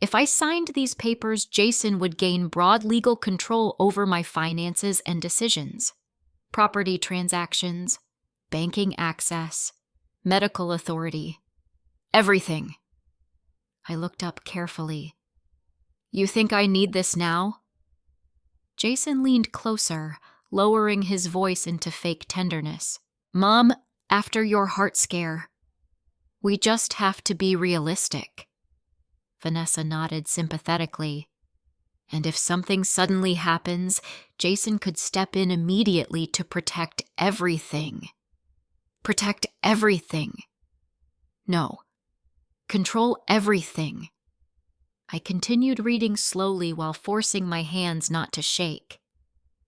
If I signed these papers, Jason would gain broad legal control over my finances and decisions. Property transactions, banking access, medical authority. Everything. I looked up carefully. You think I need this now? Jason leaned closer, lowering his voice into fake tenderness. Mom, after your heart scare, we just have to be realistic. Vanessa nodded sympathetically. And if something suddenly happens, Jason could step in immediately to protect everything. Protect everything. No. Control everything. I continued reading slowly while forcing my hands not to shake.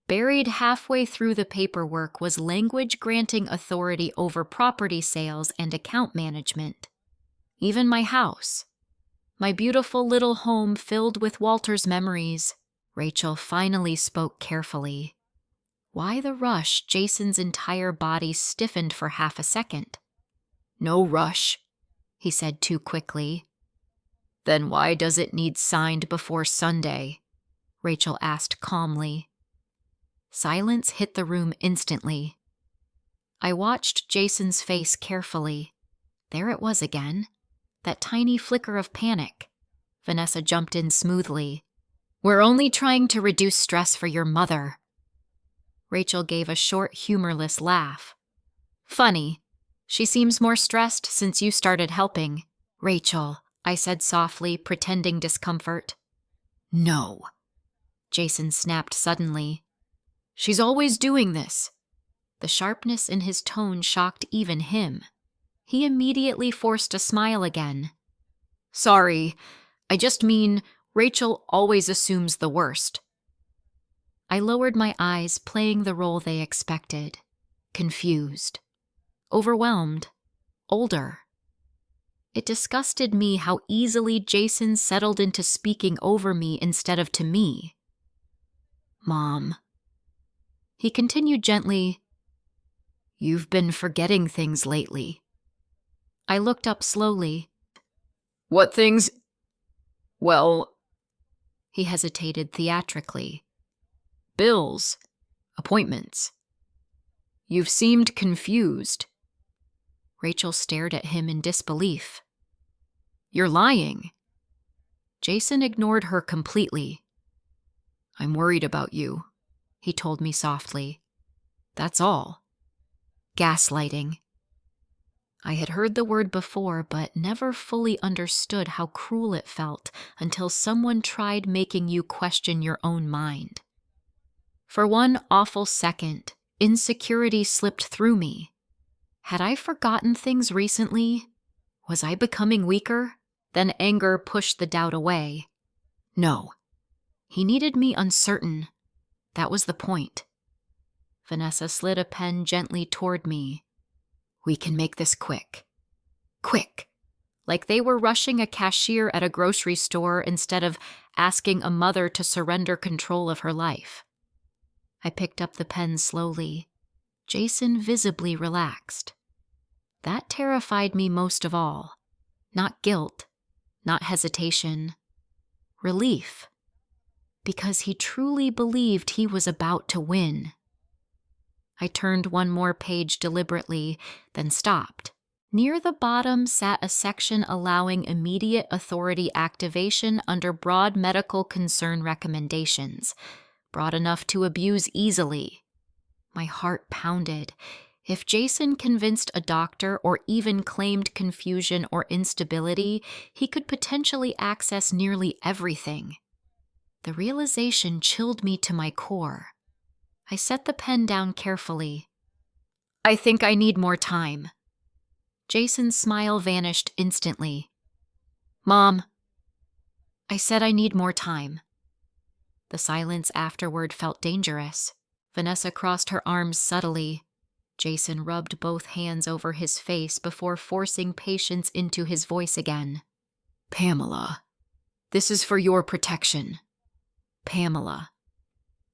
Buried halfway through the paperwork was language granting authority over property sales and account management. Even my house. My beautiful little home filled with Walter's memories. Rachel finally spoke carefully. Why the rush? Jason's entire body stiffened for half a second. No rush, he said too quickly. Then why does it need signed before Sunday? Rachel asked calmly. Silence hit the room instantly. I watched Jason's face carefully. There it was again. That tiny flicker of panic. Vanessa jumped in smoothly. We're only trying to reduce stress for your mother. Rachel gave a short, humorless laugh. Funny. She seems more stressed since you started helping. Rachel, I said softly, pretending discomfort. No. Jason snapped suddenly. She's always doing this. The sharpness in his tone shocked even him. He immediately forced a smile again. Sorry, I just mean Rachel always assumes the worst. I lowered my eyes, playing the role they expected. Confused. Overwhelmed. Older. It disgusted me how easily Jason settled into speaking over me instead of to me. Mom. He continued gently. You've been forgetting things lately. I looked up slowly. What things? Well, he hesitated theatrically. Bills. Appointments. You've seemed confused. Rachel stared at him in disbelief. You're lying. Jason ignored her completely. I'm worried about you, he told me softly. That's all. Gaslighting. I had heard the word before, but never fully understood how cruel it felt until someone tried making you question your own mind. For one awful second, insecurity slipped through me. Had I forgotten things recently? Was I becoming weaker? Then anger pushed the doubt away. No. He needed me uncertain. That was the point. Vanessa slid a pen gently toward me. We can make this quick. Quick. like they were rushing a cashier at a grocery store instead of asking a mother to surrender control of her life. I picked up the pen slowly. Jason visibly relaxed. That terrified me most of all. Not guilt, not hesitation. Relief. Because he truly believed he was about to win. I turned one more page deliberately, then stopped. Near the bottom sat a section allowing immediate authority activation under broad medical concern recommendations, broad enough to abuse easily. My heart pounded. If Jason convinced a doctor or even claimed confusion or instability, he could potentially access nearly everything. The realization chilled me to my core. I set the pen down carefully. I think I need more time. Jason's smile vanished instantly. Mom. I said I need more time. The silence afterward felt dangerous. Vanessa crossed her arms subtly. Jason rubbed both hands over his face before forcing patience into his voice again. Pamela, this is for your protection. Pamela.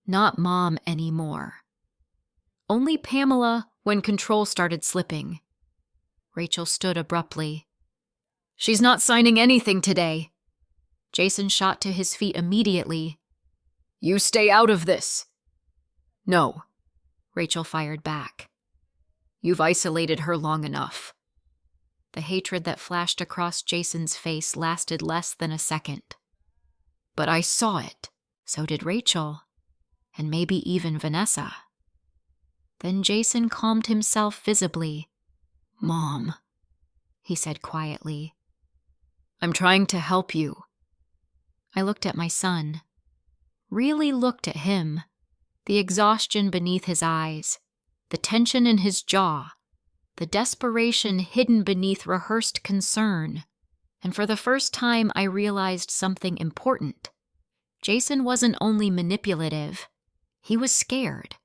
Not Mom anymore. Only Pamela when control started slipping. Rachel stood abruptly. She's not signing anything today. Jason shot to his feet immediately. You stay out of this. No, Rachel fired back. You've isolated her long enough. The hatred that flashed across Jason's face lasted less than a second. But I saw it. So did Rachel. And maybe even Vanessa. Then Jason calmed himself visibly. Mom, he said quietly. I'm trying to help you. I looked at my son. Really looked at him. The exhaustion beneath his eyes. The tension in his jaw. The desperation hidden beneath rehearsed concern. And for the first time, I realized something important. Jason wasn't only manipulative. He was scared.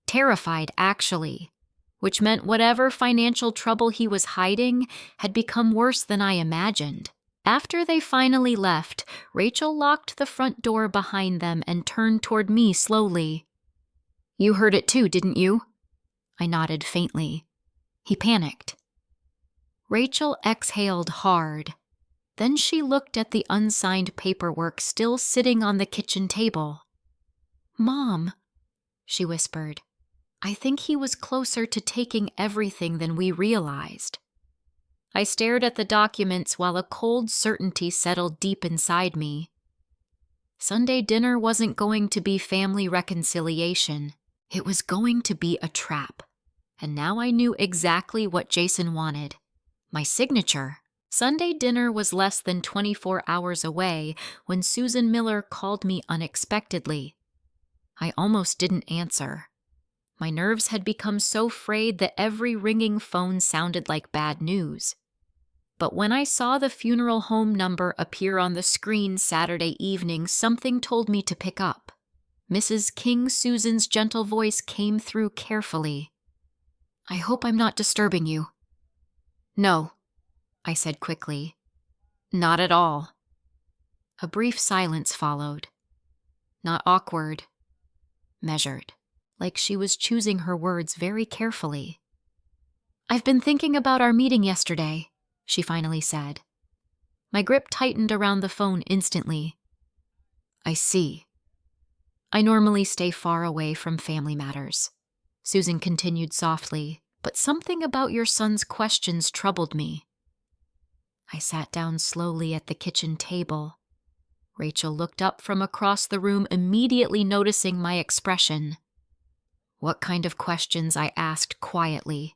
Terrified, actually. Which meant whatever financial trouble he was hiding had become worse than I imagined. After they finally left, Rachel locked the front door behind them and turned toward me slowly. You heard it too, didn't you? I nodded faintly. He panicked. Rachel exhaled hard. Then she looked at the unsigned paperwork still sitting on the kitchen table. Mom, she whispered. I think he was closer to taking everything than we realized. I stared at the documents while a cold certainty settled deep inside me. Sunday dinner wasn't going to be family reconciliation. It was going to be a trap. And now I knew exactly what Jason wanted. My signature. Sunday dinner was less than 24 hours away when Susan Miller called me unexpectedly. I almost didn't answer. My nerves had become so frayed that every ringing phone sounded like bad news. But when I saw the funeral home number appear on the screen Saturday evening, something told me to pick up. Mrs. King Susan's gentle voice came through carefully. I hope I'm not disturbing you. No, I said quickly. Not at all. A brief silence followed. Not awkward. Measured. Like she was choosing her words very carefully. I've been thinking about our meeting yesterday, she finally said. My grip tightened around the phone instantly. I see. I normally stay far away from family matters, Susan continued softly, but something about your son's questions troubled me. I sat down slowly at the kitchen table. Rachel looked up from across the room, immediately noticing my expression. What kind of questions? I asked quietly.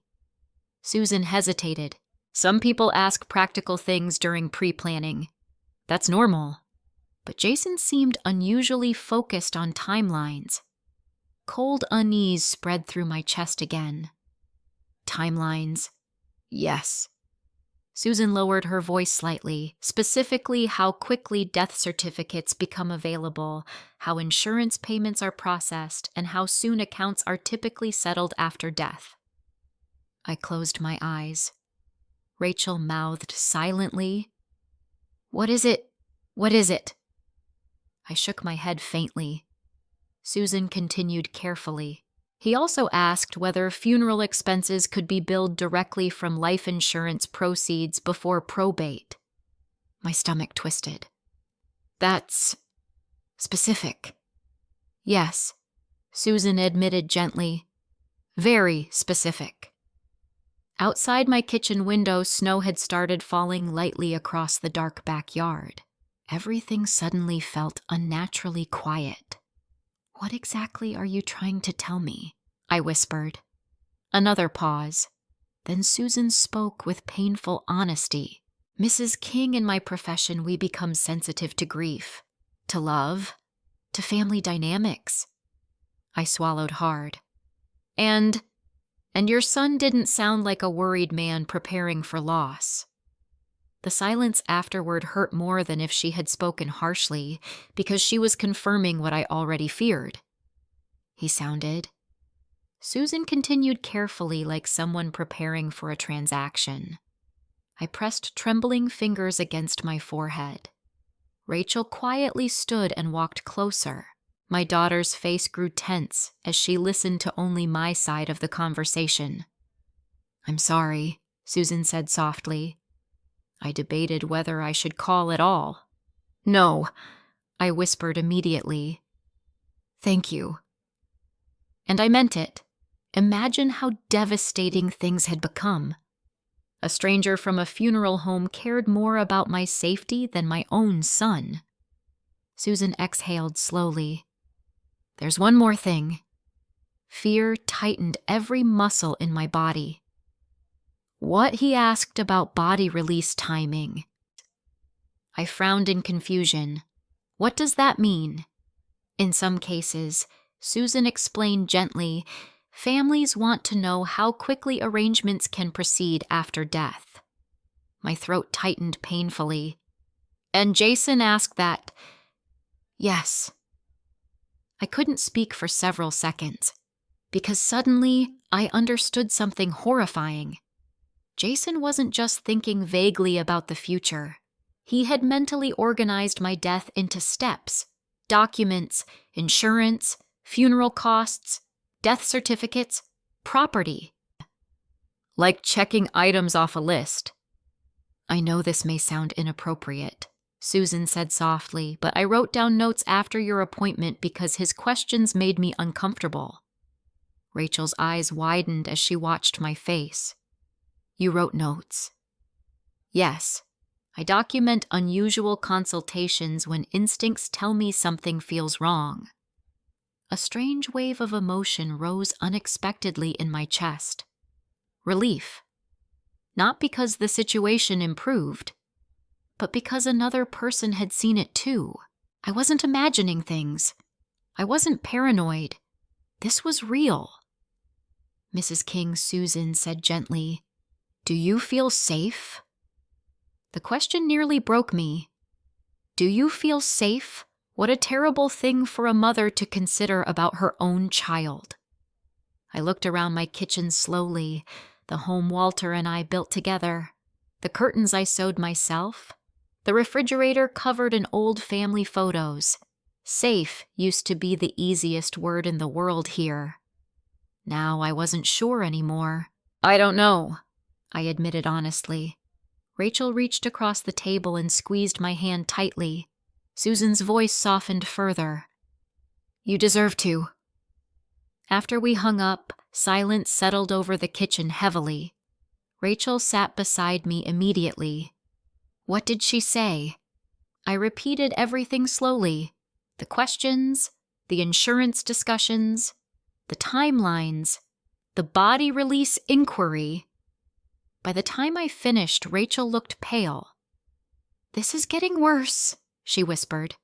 Susan hesitated. Some people ask practical things during pre-planning. That's normal. But Jason seemed unusually focused on timelines. Cold unease spread through my chest again. Timelines. Yes. Susan lowered her voice slightly, specifically how quickly death certificates become available, how insurance payments are processed, and how soon accounts are typically settled after death. I closed my eyes. Rachel mouthed silently. What is it? What is it? I shook my head faintly. Susan continued carefully. He also asked whether funeral expenses could be billed directly from life insurance proceeds before probate. My stomach twisted. That's specific. Yes, Susan admitted gently. Very specific. Outside my kitchen window, snow had started falling lightly across the dark backyard. Everything suddenly felt unnaturally quiet. What exactly are you trying to tell me? I whispered. Another pause. Then Susan spoke with painful honesty. Mrs. King, in my profession, we become sensitive to grief, to love, to family dynamics. I swallowed hard. And your son didn't sound like a worried man preparing for loss. The silence afterward hurt more than if she had spoken harshly, because she was confirming what I already feared. He sounded. Susan continued carefully, like someone preparing for a transaction. I pressed trembling fingers against my forehead. Rachel quietly stood and walked closer. My daughter's face grew tense as she listened to only my side of the conversation. I'm sorry, Susan said softly. I debated whether I should call at all. No, I whispered immediately. Thank you. And I meant it. Imagine how devastating things had become. A stranger from a funeral home cared more about my safety than my own son. Susan exhaled slowly. There's one more thing. Fear tightened every muscle in my body. What he asked about body release timing. I frowned in confusion. What does that mean? In some cases, Susan explained gently, families want to know how quickly arrangements can proceed after death. My throat tightened painfully. And Jason asked that. Yes. I couldn't speak for several seconds, because suddenly I understood something horrifying. Jason wasn't just thinking vaguely about the future. He had mentally organized my death into steps, documents, insurance, funeral costs, death certificates, property. Like checking items off a list. I know this may sound inappropriate, Susan said softly, but I wrote down notes after your appointment because his questions made me uncomfortable. Rachel's eyes widened as she watched my face. You wrote notes. Yes, I document unusual consultations when instincts tell me something feels wrong. A strange wave of emotion rose unexpectedly in my chest. Relief. Not because the situation improved, but because another person had seen it too. I wasn't imagining things. I wasn't paranoid. This was real. Mrs. King, Susan said gently, Do you feel safe? The question nearly broke me. Do you feel safe? What a terrible thing for a mother to consider about her own child. I looked around my kitchen slowly, the home Walter and I built together, the curtains I sewed myself, the refrigerator covered in old family photos. Safe used to be the easiest word in the world here. Now I wasn't sure anymore. I don't know, I admitted honestly. Rachel reached across the table and squeezed my hand tightly. Susan's voice softened further. You deserve to. After we hung up, silence settled over the kitchen heavily. Rachel sat beside me immediately. What did she say? I repeated everything slowly. The questions, the insurance discussions, the timelines, the body release inquiry. By the time I finished, Rachel looked pale. This is getting worse, she whispered.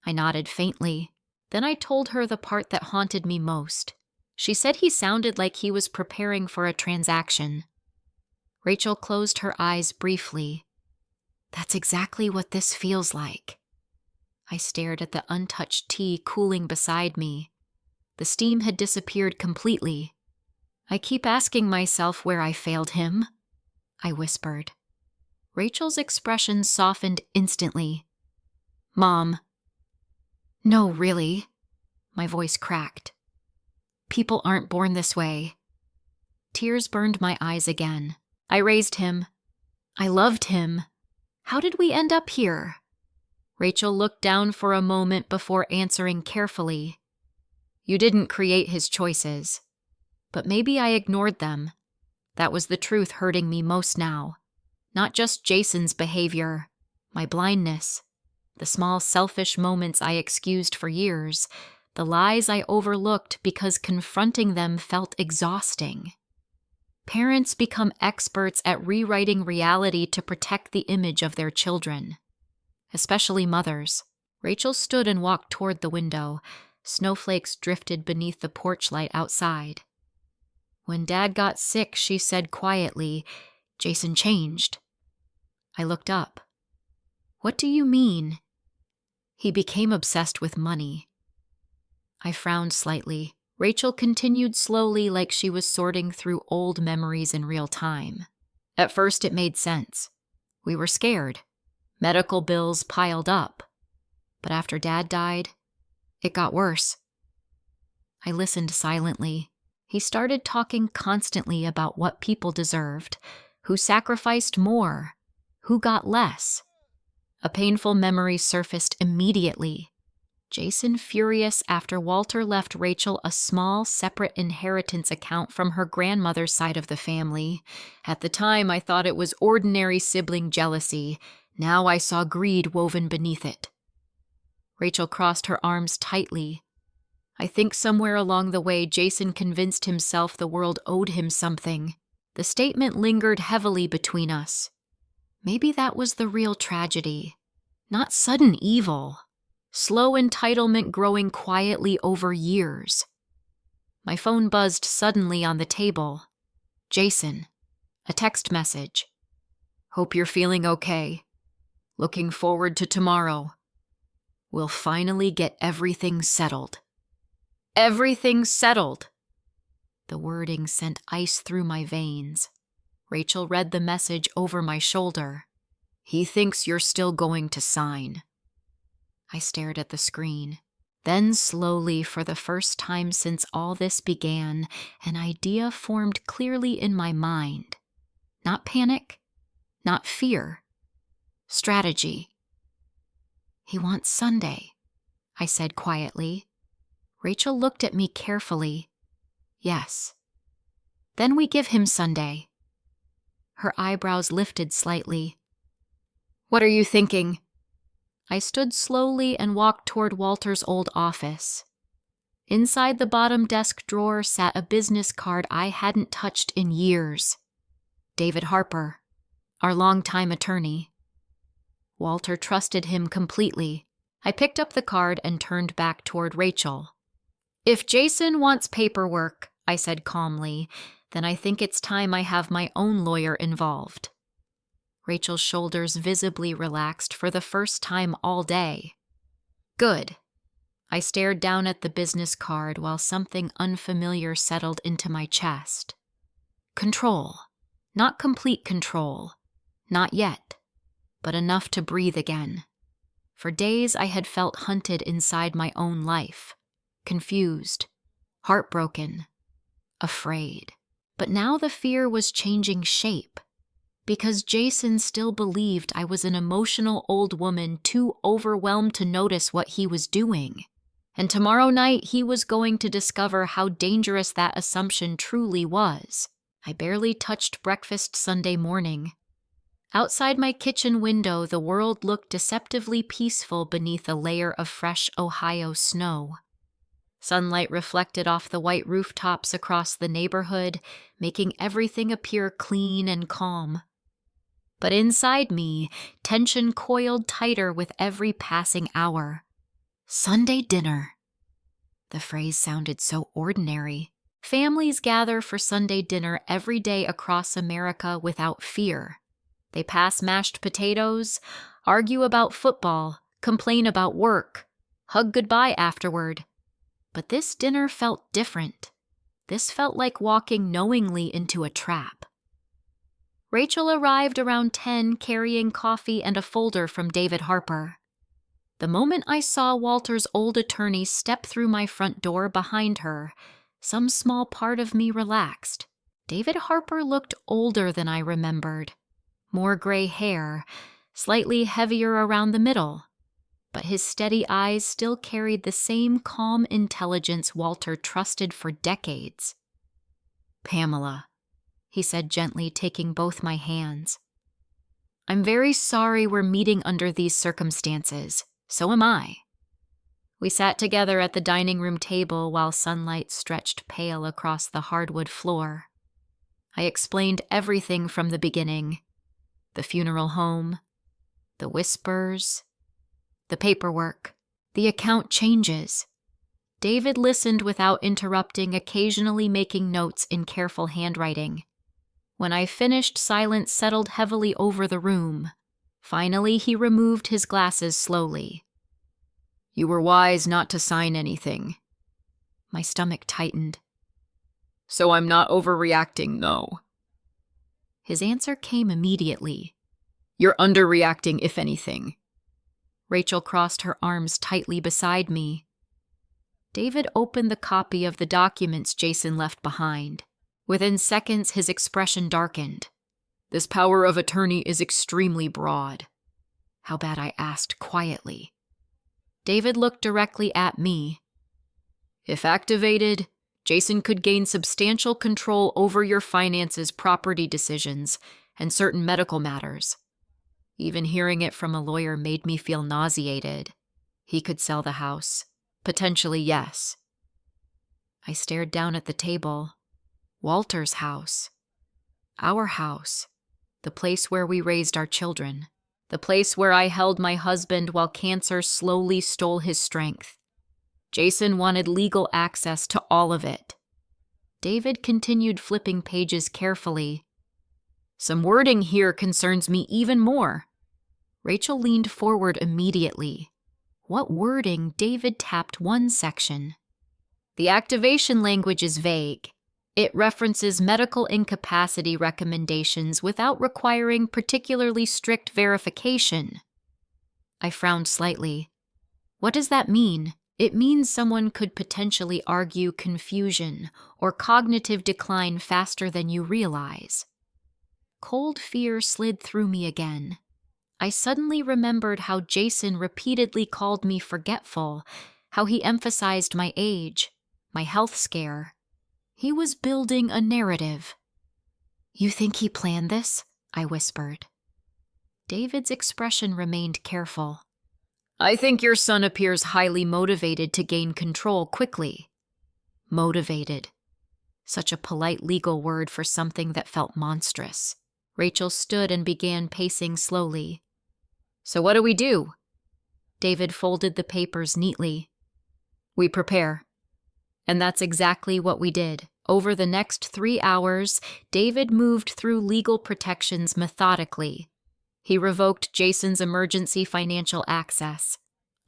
I nodded faintly. Then I told her the part that haunted me most. She said he sounded like he was preparing for a transaction. Rachel closed her eyes briefly. That's exactly what this feels like. I stared at the untouched tea cooling beside me. The steam had disappeared completely. I keep asking myself where I failed him. I whispered. Rachel's expression softened instantly. Mom. No, really. My voice cracked. People aren't born this way. Tears burned my eyes again. I raised him. I loved him. How did we end up here? Rachel looked down for a moment before answering carefully. You didn't create his choices. But maybe I ignored them. That was the truth hurting me most now. Not just Jason's behavior, my blindness, the small selfish moments I excused for years, the lies I overlooked because confronting them felt exhausting. Parents become experts at rewriting reality to protect the image of their children. Especially mothers. Rachel stood and walked toward the window. Snowflakes drifted beneath the porch light outside. When Dad got sick, she said quietly, Jason changed. I looked up. What do you mean? He became obsessed with money. I frowned slightly. Rachel continued slowly like she was sorting through old memories in real time. At first it made sense. We were scared. Medical bills piled up. But after Dad died, it got worse. I listened silently. He started talking constantly about what people deserved, who sacrificed more, who got less. A painful memory surfaced immediately. Jason furious after Walter left Rachel a small, separate inheritance account from her grandmother's side of the family. At the time, I thought it was ordinary sibling jealousy. Now I saw greed woven beneath it. Rachel crossed her arms tightly. I think somewhere along the way, Jason convinced himself the world owed him something. The statement lingered heavily between us. Maybe that was the real tragedy. Not sudden evil. Slow entitlement growing quietly over years. My phone buzzed suddenly on the table. Jason. A text message. Hope you're feeling okay. Looking forward to tomorrow. We'll finally get everything settled. Everything settled. The wording sent ice through my veins. Rachel read the message over my shoulder. He thinks you're still going to sign. I stared at the screen. Then slowly, for the first time since all this began, an idea formed clearly in my mind. Not panic, not fear. Strategy. He wants Sunday, I said quietly. Rachel looked at me carefully. Yes. Then we give him Sunday. Her eyebrows lifted slightly. What are you thinking? I stood slowly and walked toward Walter's old office. Inside the bottom desk drawer sat a business card I hadn't touched in years. David Harper, our longtime attorney. Walter trusted him completely. I picked up the card and turned back toward Rachel. If Jason wants paperwork, I said calmly, then I think it's time I have my own lawyer involved. Rachel's shoulders visibly relaxed for the first time all day. Good. I stared down at the business card while something unfamiliar settled into my chest. Control. Not complete control. Not yet. But enough to breathe again. For days I had felt hunted inside my own life. Confused. Heartbroken. Afraid. But now the fear was changing shape. Because Jason still believed I was an emotional old woman too overwhelmed to notice what he was doing. And tomorrow night he was going to discover how dangerous that assumption truly was. I barely touched breakfast Sunday morning. Outside my kitchen window, the world looked deceptively peaceful beneath a layer of fresh Ohio snow. Sunlight reflected off the white rooftops across the neighborhood, making everything appear clean and calm. But inside me, tension coiled tighter with every passing hour. Sunday dinner. The phrase sounded so ordinary. Families gather for Sunday dinner every day across America without fear. They pass mashed potatoes, argue about football, complain about work, hug goodbye afterward. But this dinner felt different. This felt like walking knowingly into a trap. Rachel arrived around 10 carrying coffee and a folder from David Harper. The moment I saw Walter's old attorney step through my front door behind her, some small part of me relaxed. David Harper looked older than I remembered. More gray hair, slightly heavier around the middle. But his steady eyes still carried the same calm intelligence Walter trusted for decades. "Pamela," he said gently, taking both my hands. "I'm very sorry we're meeting under these circumstances. So am I." We sat together at the dining room table while sunlight stretched pale across the hardwood floor. I explained everything from the beginning. The funeral home, the whispers, the paperwork, the account changes. David listened without interrupting, occasionally making notes in careful handwriting. When I finished, silence settled heavily over the room. Finally, he removed his glasses slowly. "You were wise not to sign anything." My stomach tightened. "So I'm not overreacting, no?" His answer came immediately. "You're underreacting, if anything." Rachel crossed her arms tightly beside me. David opened the copy of the documents Jason left behind. Within seconds, his expression darkened. "This power of attorney is extremely broad." "How bad?" I asked quietly. David looked directly at me. "If activated, Jason could gain substantial control over your finances, property decisions, and certain medical matters. Even hearing it from a lawyer made me feel nauseated. He could sell the house. Potentially, yes." I stared down at the table. Walter's house. Our house. The place where we raised our children. The place where I held my husband while cancer slowly stole his strength. Jason wanted legal access to all of it. David continued flipping pages carefully. "Some wording here concerns me even more." Rachel leaned forward immediately. "What wording?" David tapped one section. "The activation language is vague. It references medical incapacity recommendations without requiring particularly strict verification." I frowned slightly. "What does that mean?" "It means someone could potentially argue confusion or cognitive decline faster than you realize." Cold fear slid through me again. I suddenly remembered how Jason repeatedly called me forgetful, how he emphasized my age, my health scare. He was building a narrative. "You think he planned this?" I whispered. David's expression remained careful. "I think your son appears highly motivated to gain control quickly." Motivated. Such a polite legal word for something that felt monstrous. Rachel stood and began pacing slowly. "So what do we do?" David folded the papers neatly. "We prepare." And that's exactly what we did. Over the next 3 hours, David moved through legal protections methodically. He revoked Jason's emergency financial access,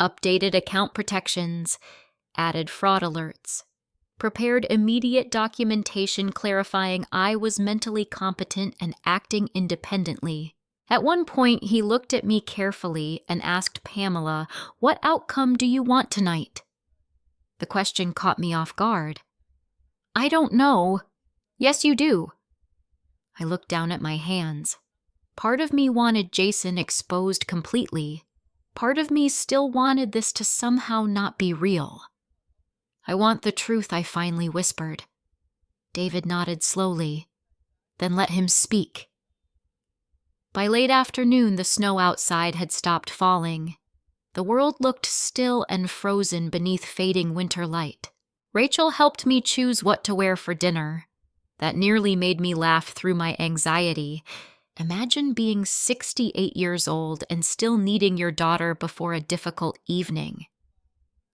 updated account protections, added fraud alerts, prepared immediate documentation clarifying I was mentally competent and acting independently. At one point, he looked at me carefully and asked Pamela, "What outcome do you want tonight?" The question caught me off guard. "I don't know." "Yes, you do." I looked down at my hands. Part of me wanted Jason exposed completely. Part of me still wanted this to somehow not be real. "I want the truth," I finally whispered. David nodded slowly. "Then let him speak." By late afternoon, the snow outside had stopped falling. The world looked still and frozen beneath fading winter light. Rachel helped me choose what to wear for dinner. That nearly made me laugh through my anxiety. Imagine being 68 years old and still needing your daughter before a difficult evening.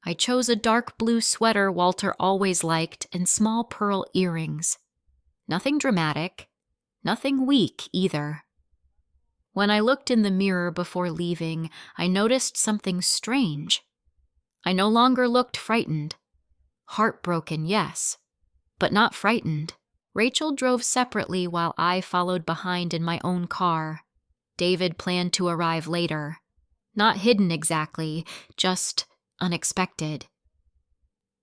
I chose a dark blue sweater Walter always liked and small pearl earrings. Nothing dramatic, nothing weak either. When I looked in the mirror before leaving, I noticed something strange. I no longer looked frightened. Heartbroken, yes, but not frightened. Rachel drove separately while I followed behind in my own car. David planned to arrive later. Not hidden exactly, just unexpected.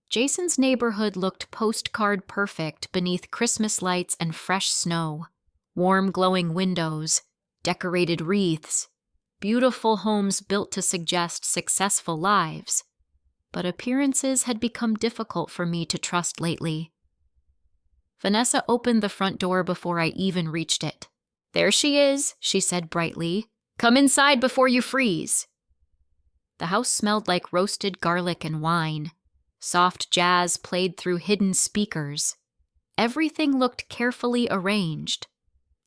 Jason's neighborhood looked postcard perfect beneath Christmas lights and fresh snow. Warm glowing windows, decorated wreaths, beautiful homes built to suggest successful lives. But appearances had become difficult for me to trust lately. Vanessa opened the front door before I even reached it. "There she is," she said brightly. "Come inside before you freeze." The house smelled like roasted garlic and wine. Soft jazz played through hidden speakers. Everything looked carefully arranged,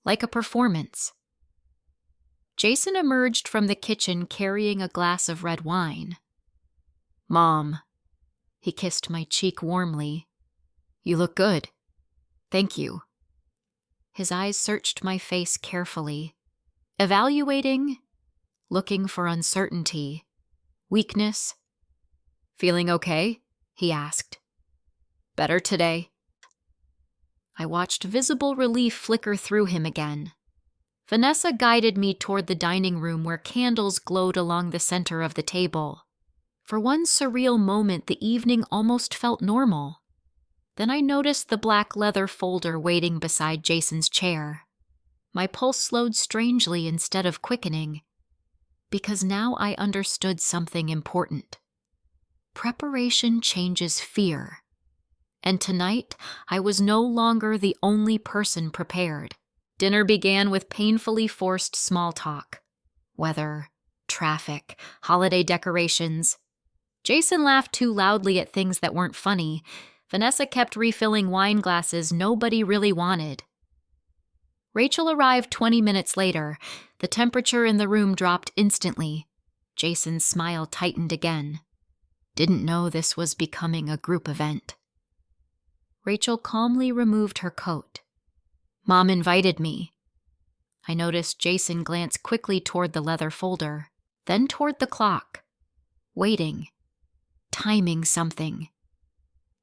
like a performance. Jason emerged from the kitchen carrying a glass of red wine. "Mom." He kissed my cheek warmly. "You look good." "Thank you." His eyes searched my face carefully, evaluating, looking for uncertainty, weakness. "Feeling okay?" he asked. "Better today." I watched visible relief flicker through him again. Vanessa guided me toward the dining room where candles glowed along the center of the table. For one surreal moment, the evening almost felt normal. Then I noticed the black leather folder waiting beside Jason's chair. My pulse slowed strangely instead of quickening, because now I understood something important. Preparation changes fear. And tonight, I was no longer the only person prepared. Dinner began with painfully forced small talk. Weather, traffic, holiday decorations. Jason laughed too loudly at things that weren't funny. Vanessa kept refilling wine glasses nobody really wanted. Rachel arrived 20 minutes later. The temperature in the room dropped instantly. Jason's smile tightened again. Didn't know this was becoming a group event. Rachel calmly removed her coat. "Mom invited me." I noticed Jason glance quickly toward the leather folder, then toward the clock. Waiting. Timing something.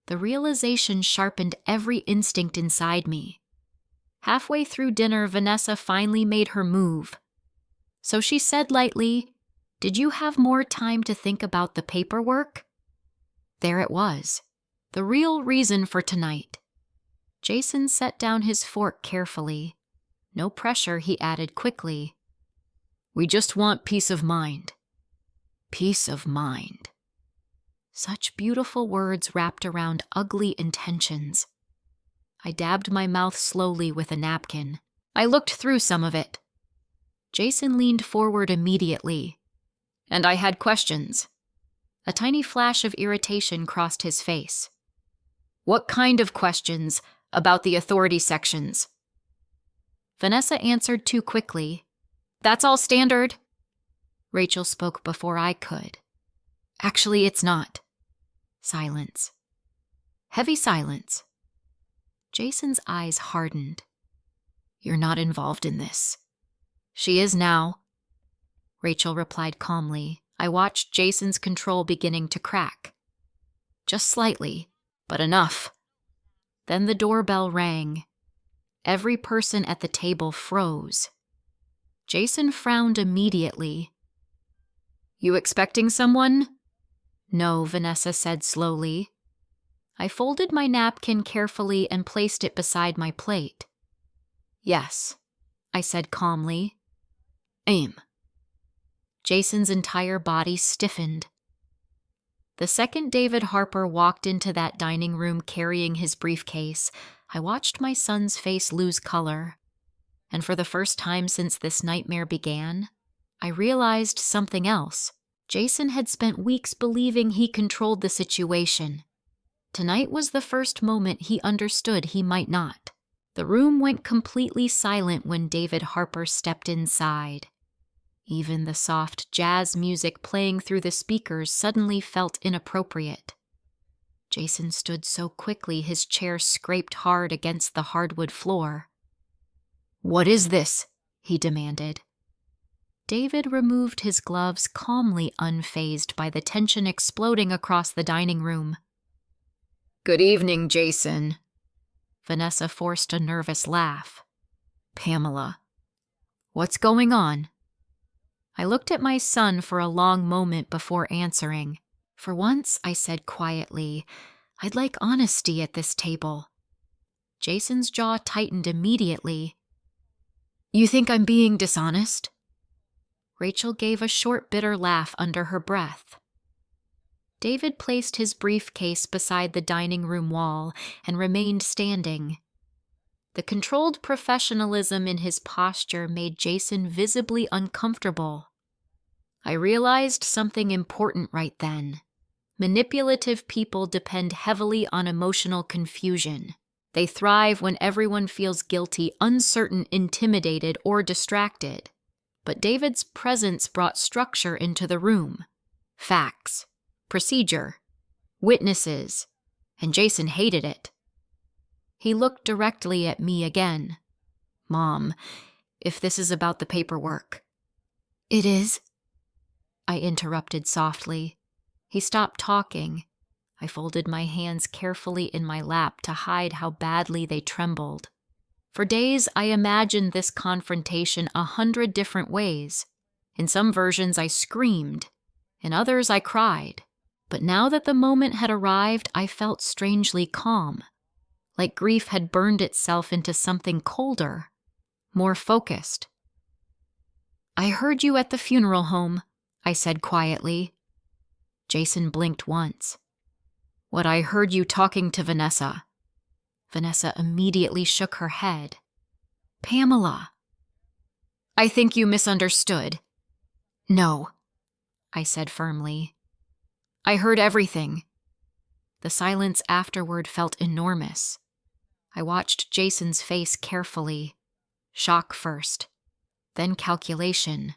The realization sharpened every instinct inside me. Halfway through dinner, Vanessa finally made her move. So she said lightly, "Did you have more time to think about the paperwork?" There it was. The real reason for tonight. Jason set down his fork carefully. No pressure, he added quickly. "We just want peace of mind." Peace of mind. Such beautiful words wrapped around ugly intentions. I dabbed my mouth slowly with a napkin. I looked through some of it. Jason leaned forward immediately. "And I had questions." A tiny flash of irritation crossed his face. "What kind of questions about the authority sections?" Vanessa answered too quickly. "That's all standard." Rachel spoke before I could. "Actually, it's not." Silence. Heavy silence. Jason's eyes hardened. "You're not involved in this." "She is now," Rachel replied calmly. I watched Jason's control beginning to crack. Just slightly, but enough. Then the doorbell rang. Every person at the table froze. Jason frowned immediately. "You expecting someone?" "No," Vanessa said slowly. I folded my napkin carefully and placed it beside my plate. "Yes," I said calmly. "Aim." Jason's entire body stiffened. The second David Harper walked into that dining room carrying his briefcase, I watched my son's face lose color. And for the first time since this nightmare began, I realized something else. Jason had spent weeks believing he controlled the situation. Tonight was the first moment he understood he might not. The room went completely silent when David Harper stepped inside. Even the soft jazz music playing through the speakers suddenly felt inappropriate. Jason stood so quickly his chair scraped hard against the hardwood floor. "What is this?" he demanded. David removed his gloves, calmly unfazed by the tension exploding across the dining room. "Good evening, Jason." Vanessa forced a nervous laugh. Pamela, what's going on? I looked at my son for a long moment before answering. For once, I said quietly, I'd like honesty at this table. Jason's jaw tightened immediately. You think I'm being dishonest? Rachel gave a short, bitter laugh under her breath. David placed his briefcase beside the dining room wall and remained standing. The controlled professionalism in his posture made Jason visibly uncomfortable. I realized something important right then. Manipulative people depend heavily on emotional confusion. They thrive when everyone feels guilty, uncertain, intimidated, or distracted. But David's presence brought structure into the room. Facts, procedure, witnesses, and Jason hated it. He looked directly at me again. Mom, if this is about the paperwork. It is, I interrupted softly. He stopped talking. I folded my hands carefully in my lap to hide how badly they trembled. For days, I imagined this confrontation 100 different ways. In some versions, I screamed. In others, I cried. But now that the moment had arrived, I felt strangely calm. Like grief had burned itself into something colder, more focused. I heard you at the funeral home, I said quietly. Jason blinked once. What I heard you talking to Vanessa. Vanessa immediately shook her head. Pamela. I think you misunderstood. No, I said firmly. I heard everything. The silence afterward felt enormous. I watched Jason's face carefully. Shock first, then calculation.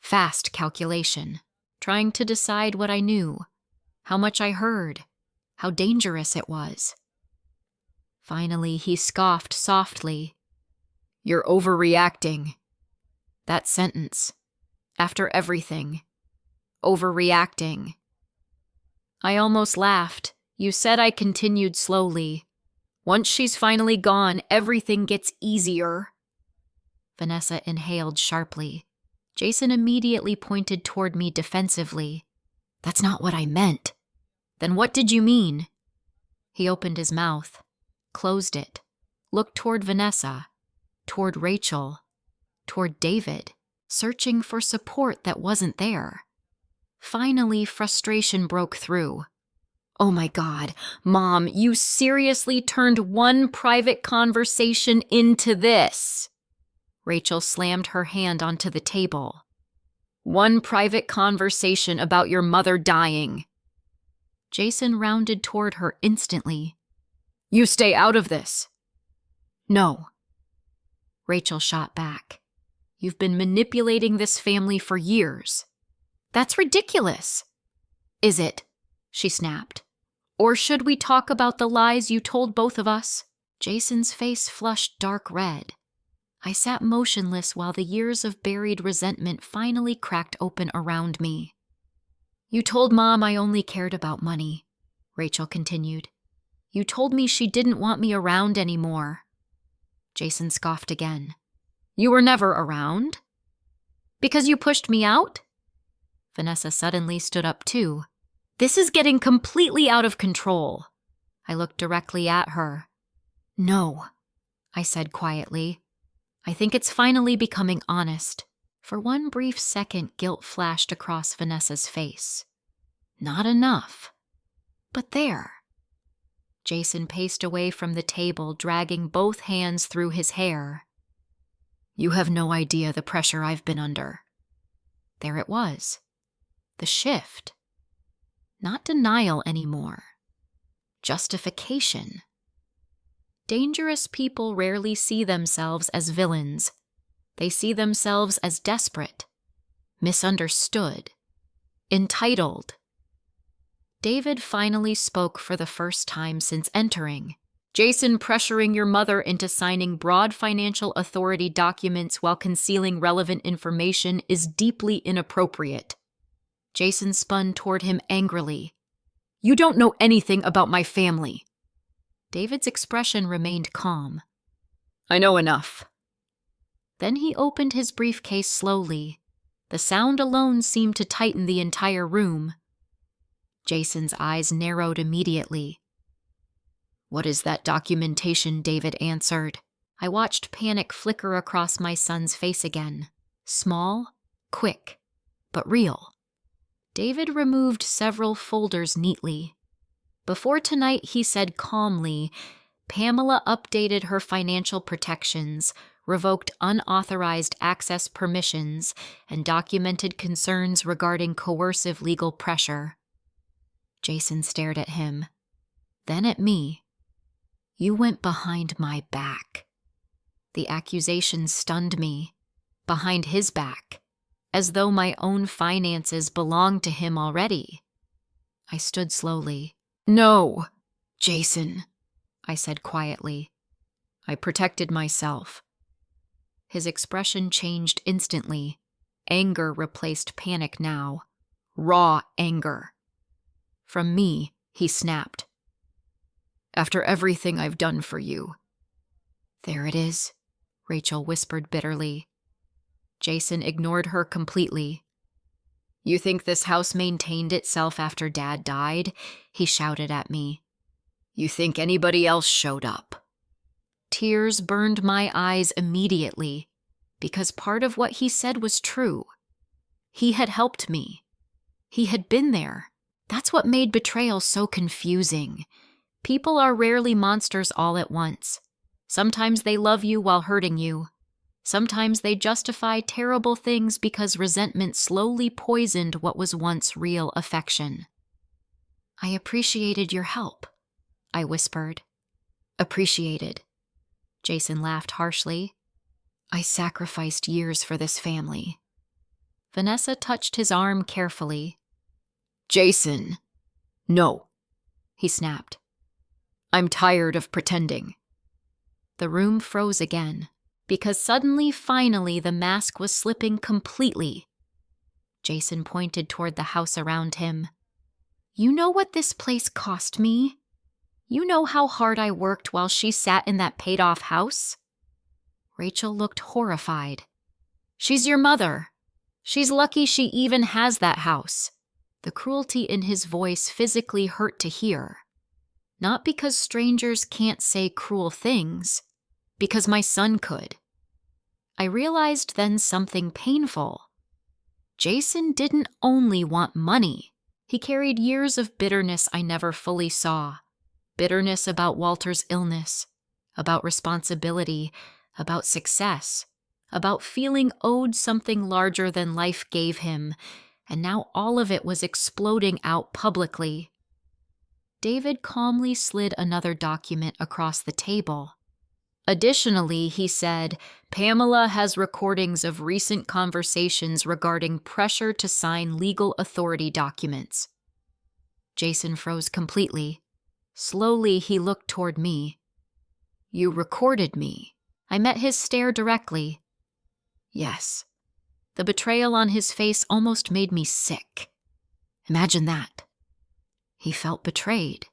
Fast calculation. Trying to decide what I knew, how much I heard, how dangerous it was. Finally, he scoffed softly. You're overreacting. That sentence. After everything. Overreacting. I almost laughed. You said I continued slowly. Once she's finally gone, everything gets easier. Vanessa inhaled sharply. Jason immediately pointed toward me defensively. That's not what I meant. Then what did you mean? He opened his mouth, closed it, looked toward Vanessa, toward Rachel, toward David, searching for support that wasn't there. Finally, frustration broke through. Oh my God, Mom, you seriously turned one private conversation into this. Rachel slammed her hand onto the table. One private conversation about your mother dying. Jason rounded toward her instantly. You stay out of this. No. Rachel shot back. You've been manipulating this family for years. That's ridiculous. Is it? She snapped. Or should we talk about the lies you told both of us? Jason's face flushed dark red. I sat motionless while the years of buried resentment finally cracked open around me. You told Mom I only cared about money, Rachel continued. You told me she didn't want me around anymore. Jason scoffed again. You were never around? Because you pushed me out? Vanessa suddenly stood up too. This is getting completely out of control. I looked directly at her. No, I said quietly. I think it's finally becoming honest. For one brief second, guilt flashed across Vanessa's face. Not enough. But there. Jason paced away from the table, dragging both hands through his hair. You have no idea the pressure I've been under. There it was. The shift. Not denial anymore. Justification. Dangerous people rarely see themselves as villains. They see themselves as desperate, misunderstood, entitled. David finally spoke for the first time since entering. Jason pressuring your mother into signing broad financial authority documents while concealing relevant information is deeply inappropriate. Jason spun toward him angrily. You don't know anything about my family. David's expression remained calm. I know enough. Then he opened his briefcase slowly. The sound alone seemed to tighten the entire room. Jason's eyes narrowed immediately. What is that documentation? David answered. I watched panic flicker across my son's face again. Small, quick, but real. David removed several folders neatly. Before tonight, he said calmly, Pamela updated her financial protections, revoked unauthorized access permissions, and documented concerns regarding coercive legal pressure. Jason stared at him, then at me. You went behind my back. The accusation stunned me. Behind his back, as though my own finances belonged to him already. I stood slowly. No, Jason, I said quietly. I protected myself. His expression changed instantly. Anger replaced panic now. Raw anger. From me, he snapped. After everything I've done for you. There it is, Rachel whispered bitterly. Jason ignored her completely. You think this house maintained itself after Dad died? He shouted at me. You think anybody else showed up? Tears burned my eyes immediately, because part of what he said was true. He had helped me. He had been there. That's what made betrayal so confusing. People are rarely monsters all at once. Sometimes they love you while hurting you. Sometimes they justify terrible things because resentment slowly poisoned what was once real affection. I appreciated your help, I whispered. Appreciated. Jason laughed harshly. I sacrificed years for this family. Vanessa touched his arm carefully. Jason, no, he snapped. I'm tired of pretending. The room froze again, because suddenly, finally, the mask was slipping completely. Jason pointed toward the house around him. You know what this place cost me? You know how hard I worked while she sat in that paid-off house? Rachel looked horrified. She's your mother. She's lucky she even has that house. The cruelty in his voice physically hurt to hear. Not because strangers can't say cruel things, because my son could. I realized then something painful. Jason didn't only want money. He carried years of bitterness I never fully saw. Bitterness about Walter's illness, about responsibility, about success, about feeling owed something larger than life gave him, and now all of it was exploding out publicly. David calmly slid another document across the table. Additionally, he said, Pamela has recordings of recent conversations regarding pressure to sign legal authority documents. Jason froze completely. Slowly, he looked toward me. You recorded me. I met his stare directly. Yes. The betrayal on his face almost made me sick. Imagine that. He felt betrayed.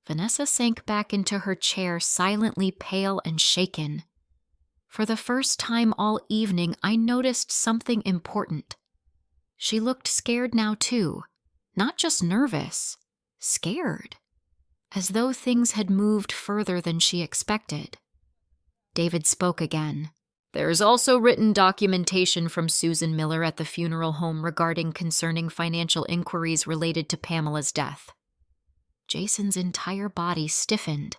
Vanessa sank back into her chair, silently pale and shaken. For the first time all evening, I noticed something important. She looked scared now, too. Not just nervous. Scared. As though things had moved further than she expected. David spoke again. There's also written documentation from Susan Miller at the funeral home regarding concerning financial inquiries related to Pamela's death. Jason's entire body stiffened.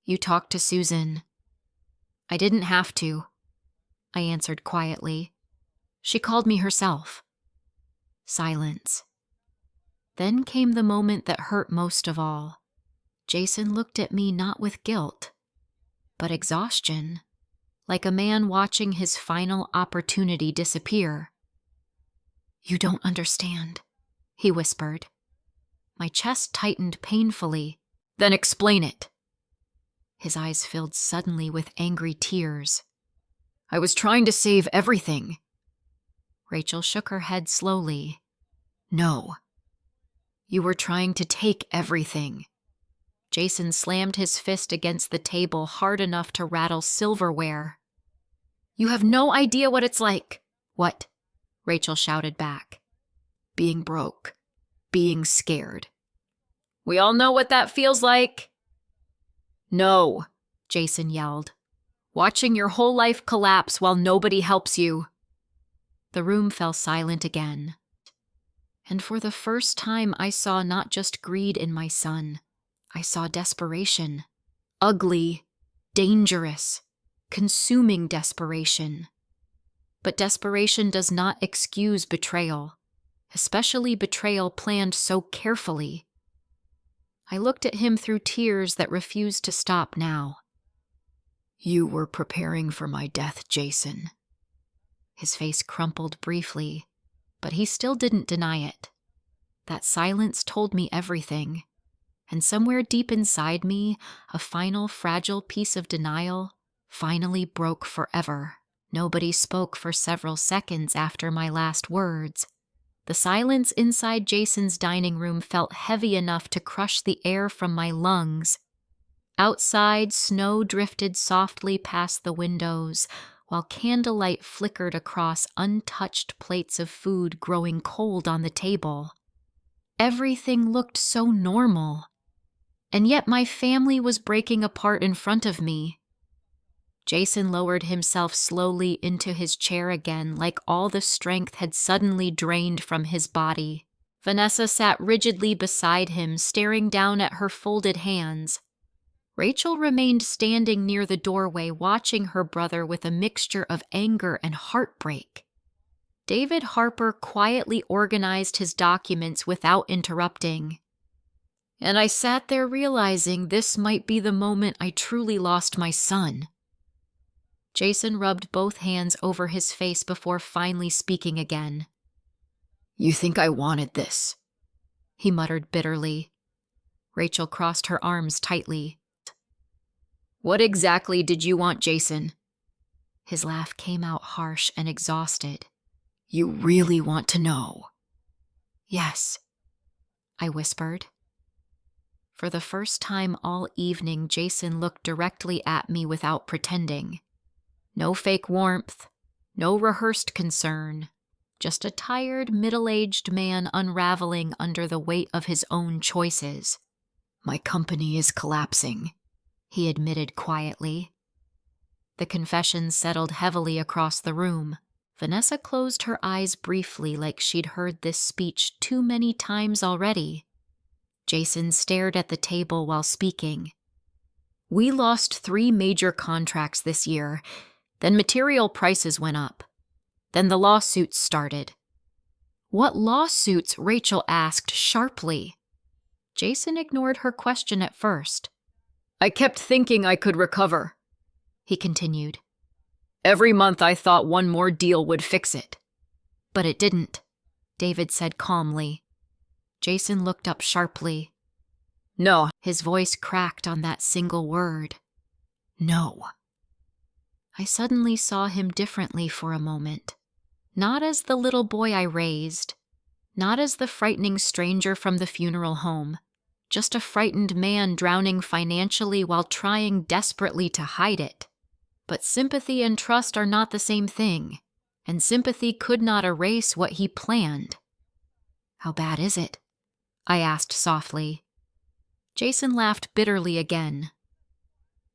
You talked to Susan. I didn't have to, I answered quietly. She called me herself. Silence. Then came the moment that hurt most of all. Jason looked at me not with guilt, but exhaustion, like a man watching his final opportunity disappear. You don't understand, he whispered. My chest tightened painfully. Then explain it. His eyes filled suddenly with angry tears. I was trying to save everything. Rachel shook her head slowly. No. You were trying to take everything. Jason slammed his fist against the table hard enough to rattle silverware. "You have no idea what it's like." "What?" Rachel shouted back. "Being broke. Being scared." "We all know what that feels like." "No," Jason yelled. "Watching your whole life collapse while nobody helps you." The room fell silent again. And for the first time, I saw not just greed in my son. I saw desperation. Ugly, dangerous, consuming desperation. But desperation does not excuse betrayal, especially betrayal planned so carefully. I looked at him through tears that refused to stop now. "You were preparing for my death, Jason." His face crumpled briefly, but he still didn't deny it. That silence told me everything, and somewhere deep inside me, a final fragile piece of denial finally broke forever. Nobody spoke for several seconds after my last words. The silence inside Jason's dining room felt heavy enough to crush the air from my lungs. Outside, snow drifted softly past the windows, while candlelight flickered across untouched plates of food growing cold on the table. Everything looked so normal, and yet my family was breaking apart in front of me. Jason lowered himself slowly into his chair again, like all the strength had suddenly drained from his body. Vanessa sat rigidly beside him, staring down at her folded hands. Rachel remained standing near the doorway, watching her brother with a mixture of anger and heartbreak. David Harper quietly organized his documents without interrupting. And I sat there realizing this might be the moment I truly lost my son. Jason rubbed both hands over his face before finally speaking again. "You think I wanted this?" he muttered bitterly. Rachel crossed her arms tightly. "What exactly did you want, Jason?" His laugh came out harsh and exhausted. "You really want to know?" "Yes," I whispered. For the first time all evening, Jason looked directly at me without pretending. No fake warmth, no rehearsed concern, just a tired, middle-aged man unraveling under the weight of his own choices. "My company is collapsing," he admitted quietly. The confession settled heavily across the room. Vanessa closed her eyes briefly, like she'd heard this speech too many times already. Jason stared at the table while speaking. "We lost 3 major contracts this year. Then material prices went up. Then the lawsuits started." "What lawsuits?" Rachel asked sharply. Jason ignored her question at first. "I kept thinking I could recover," he continued. "Every month I thought one more deal would fix it." "But it didn't," David said calmly. Jason looked up sharply. "No." His voice cracked on that single word. "No." I suddenly saw him differently for a moment. Not as the little boy I raised, not as the frightening stranger from the funeral home, just a frightened man drowning financially while trying desperately to hide it. But sympathy and trust are not the same thing, and sympathy could not erase what he planned. "How bad is it?" I asked softly. Jason laughed bitterly again.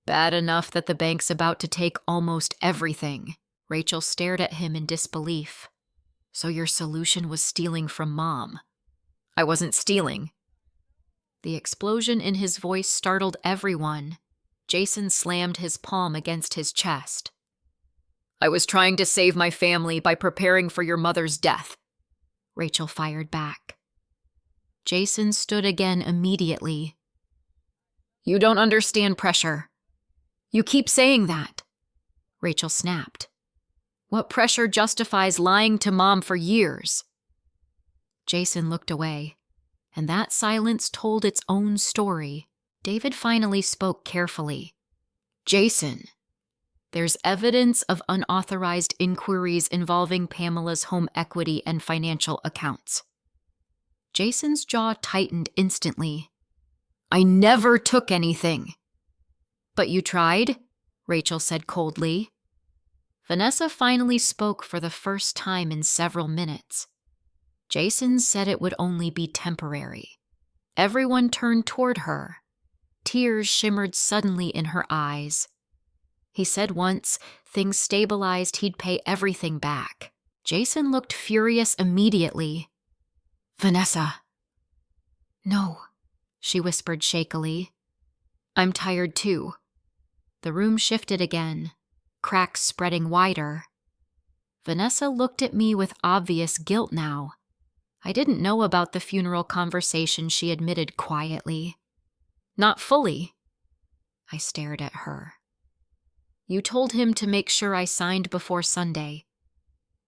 "Bad enough that the bank's about to take almost everything." Rachel stared at him in disbelief. "So your solution was stealing from Mom?" "I wasn't stealing." The explosion in his voice startled everyone. Jason slammed his palm against his chest. "I was trying to save my family by preparing for your mother's death," Rachel fired back. Jason stood again immediately. "You don't understand pressure. You keep saying that," Rachel snapped. "What pressure justifies lying to Mom for years?" Jason looked away, and that silence told its own story. David finally spoke carefully. "Jason, there's evidence of unauthorized inquiries involving Pamela's home equity and financial accounts." Jason's jaw tightened instantly. I never took anything. But you tried, Rachel said coldly. Vanessa finally spoke for the first time in several minutes. Jason said it would only be temporary. Everyone turned toward her. Tears shimmered suddenly in her eyes. He said once things stabilized, he'd pay everything back. Jason looked furious immediately. Vanessa. No, she whispered shakily. I'm tired too. The room shifted again, cracks spreading wider. Vanessa looked at me with obvious guilt now. I didn't know about the funeral conversation, she admitted quietly. Not fully. I stared at her. You told him to make sure I signed before Sunday.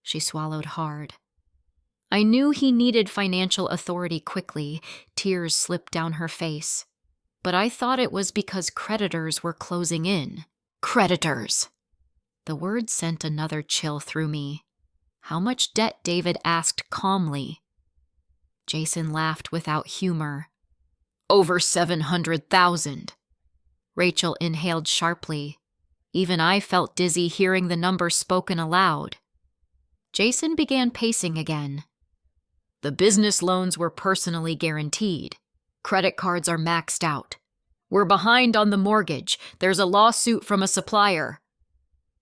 She swallowed hard. I knew he needed financial authority quickly. Tears slipped down her face. But I thought it was because creditors were closing in. Creditors! The word sent another chill through me. How much debt? David asked calmly. Jason laughed without humor. Over 700,000. Rachel inhaled sharply. Even I felt dizzy hearing the number spoken aloud. Jason began pacing again. The business loans were personally guaranteed. Credit cards are maxed out. We're behind on the mortgage. There's a lawsuit from a supplier.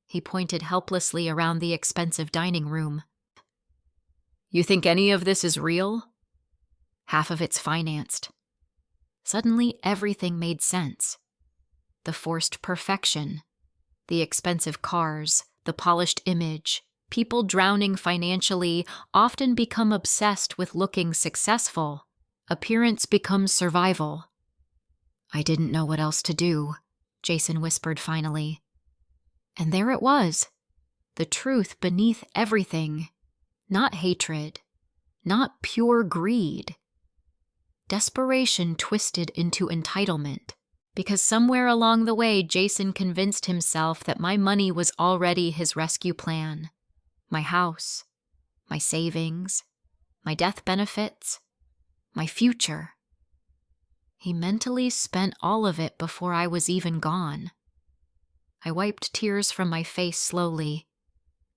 He pointed helplessly around the expensive dining room. You think any of this is real? Half of it's financed. Suddenly, everything made sense. The forced perfection, the expensive cars, the polished image. People drowning financially often become obsessed with looking successful. Appearance becomes survival. I didn't know what else to do, Jason whispered finally. And there it was, the truth beneath everything. Not hatred, not pure greed. Desperation twisted into entitlement, because somewhere along the way Jason convinced himself that my money was already his rescue plan. My house, my savings, my death benefits, my future. He mentally spent all of it before I was even gone. I wiped tears from my face slowly.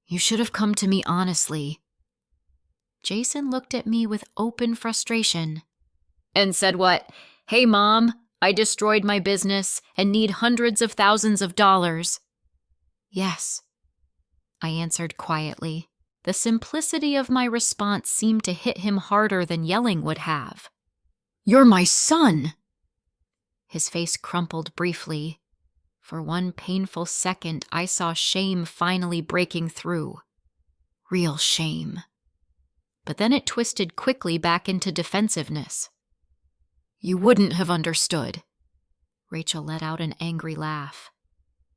You should have come to me honestly. Jason looked at me with open frustration. And said what? Hey, Mom, I destroyed my business and need hundreds of thousands of dollars. Yes, I answered quietly. The simplicity of my response seemed to hit him harder than yelling would have. You're my son! His face crumpled briefly. For one painful second, I saw shame finally breaking through. Real shame. But then it twisted quickly back into defensiveness. You wouldn't have understood. Rachel let out an angry laugh.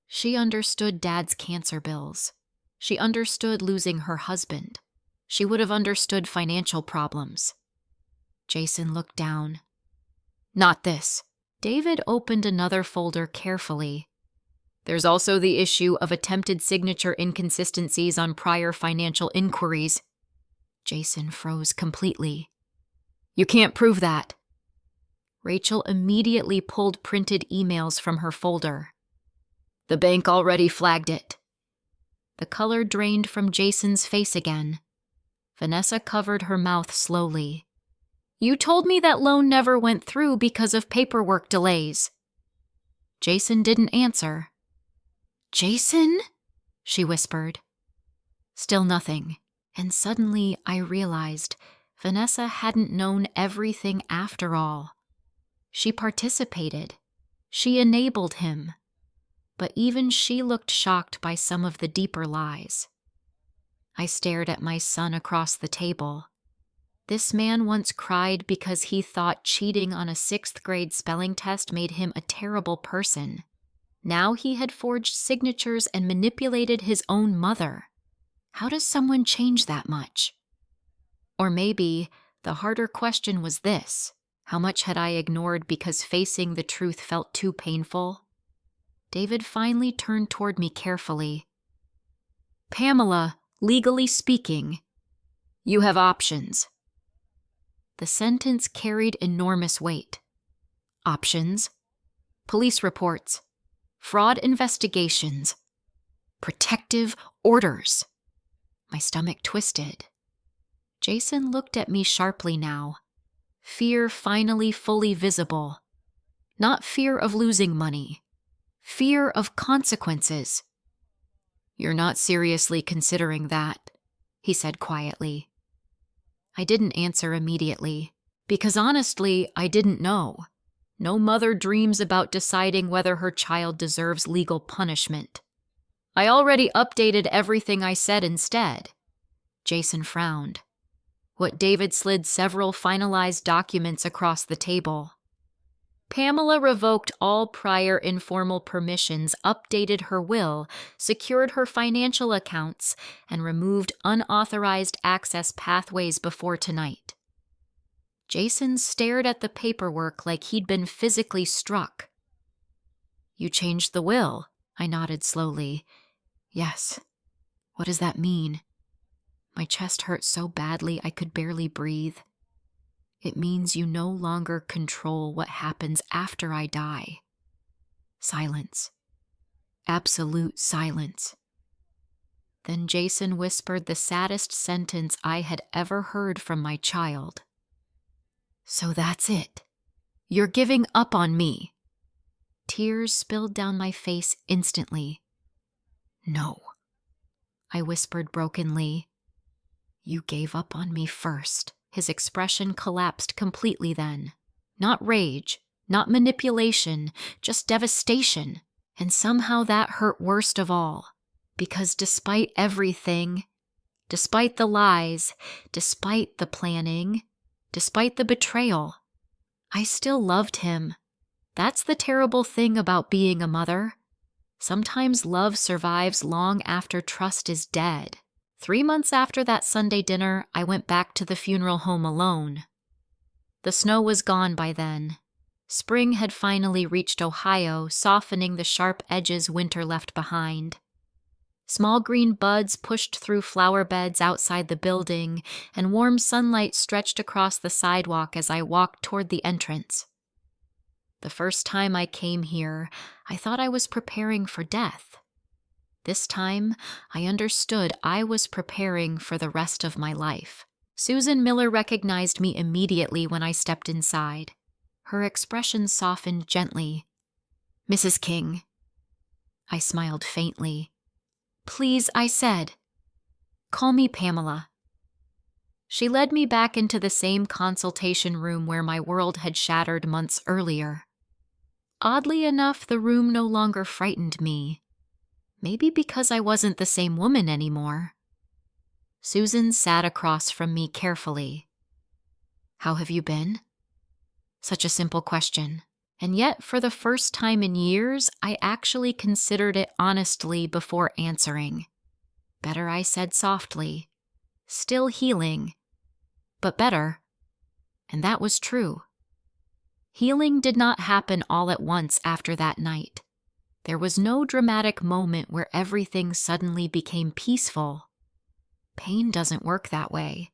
She understood Dad's cancer bills. She understood losing her husband. She would have understood financial problems. Jason looked down. Not this. David opened another folder carefully. There's also the issue of attempted signature inconsistencies on prior financial inquiries. Jason froze completely. You can't prove that. Rachel immediately pulled printed emails from her folder. The bank already flagged it. The color drained from Jason's face again. Vanessa covered her mouth slowly. You told me that loan never went through because of paperwork delays. Jason didn't answer. Jason? She whispered. Still nothing, and suddenly I realized Vanessa hadn't known everything after all. She participated. She enabled him. But even she looked shocked by some of the deeper lies. I stared at my son across the table. This man once cried because he thought cheating on a 6th-grade spelling test made him a terrible person. Now he had forged signatures and manipulated his own mother. How does someone change that much? Or maybe the harder question was this: how much had I ignored because facing the truth felt too painful? David finally turned toward me carefully. Pamela, legally speaking, you have options. The sentence carried enormous weight. Options: police reports, fraud investigations, protective orders. My stomach twisted. Jason looked at me sharply now, fear finally fully visible. Not fear of losing money, fear of consequences. "You're not seriously considering that," he said quietly. I didn't answer immediately, because honestly, I didn't know. No mother dreams about deciding whether her child deserves legal punishment. I already updated everything I said instead. Jason frowned. What David slid several finalized documents across the table. Pamela revoked all prior informal permissions, updated her will, secured her financial accounts, and removed unauthorized access pathways before tonight. Jason stared at the paperwork like he'd been physically struck. "You changed the will," I nodded slowly. "Yes. What does that mean?" My chest hurt so badly I could barely breathe. "It means you no longer control what happens after I die." Silence. Absolute silence. Then Jason whispered the saddest sentence I had ever heard from my child. "So that's it. You're giving up on me." Tears spilled down my face instantly. "No," I whispered brokenly. "You gave up on me first." His expression collapsed completely then. Not rage, not manipulation, just devastation. And somehow that hurt worst of all. Because despite everything, despite the lies, despite the planning, despite the betrayal, I still loved him. That's the terrible thing about being a mother. Sometimes love survives long after trust is dead. 3 months after that Sunday dinner, I went back to the funeral home alone. The snow was gone by then. Spring had finally reached Ohio, softening the sharp edges winter left behind. Small green buds pushed through flower beds outside the building, and warm sunlight stretched across the sidewalk as I walked toward the entrance. The first time I came here, I thought I was preparing for death. This time, I understood I was preparing for the rest of my life. Susan Miller recognized me immediately when I stepped inside. Her expression softened gently. "Mrs. King." I smiled faintly. "Please," I said. "Call me Pamela." She led me back into the same consultation room where my world had shattered months earlier. Oddly enough, the room no longer frightened me. Maybe because I wasn't the same woman anymore. Susan sat across from me carefully. "How have you been?" Such a simple question. And yet, for the first time in years, I actually considered it honestly before answering. "Better," I said softly. "Still healing, but better." And that was true. Healing did not happen all at once after that night. There was no dramatic moment where everything suddenly became peaceful. Pain doesn't work that way,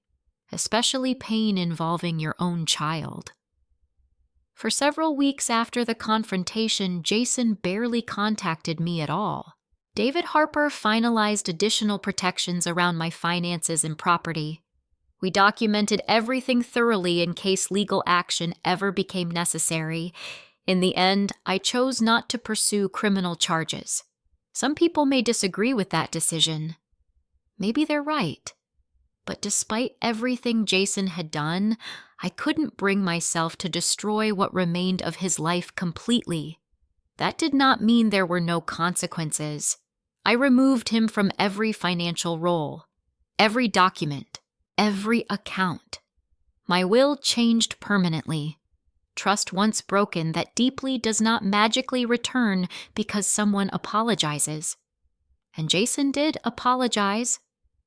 especially pain involving your own child. For several weeks after the confrontation, Jason barely contacted me at all. David Harper finalized additional protections around my finances and property. We documented everything thoroughly in case legal action ever became necessary. In the end, I chose not to pursue criminal charges. Some people may disagree with that decision. Maybe they're right. But despite everything Jason had done, I couldn't bring myself to destroy what remained of his life completely. That did not mean there were no consequences. I removed him from every financial role, every document, every account. My will changed permanently. Trust once broken that deeply does not magically return because someone apologizes. And Jason did apologize,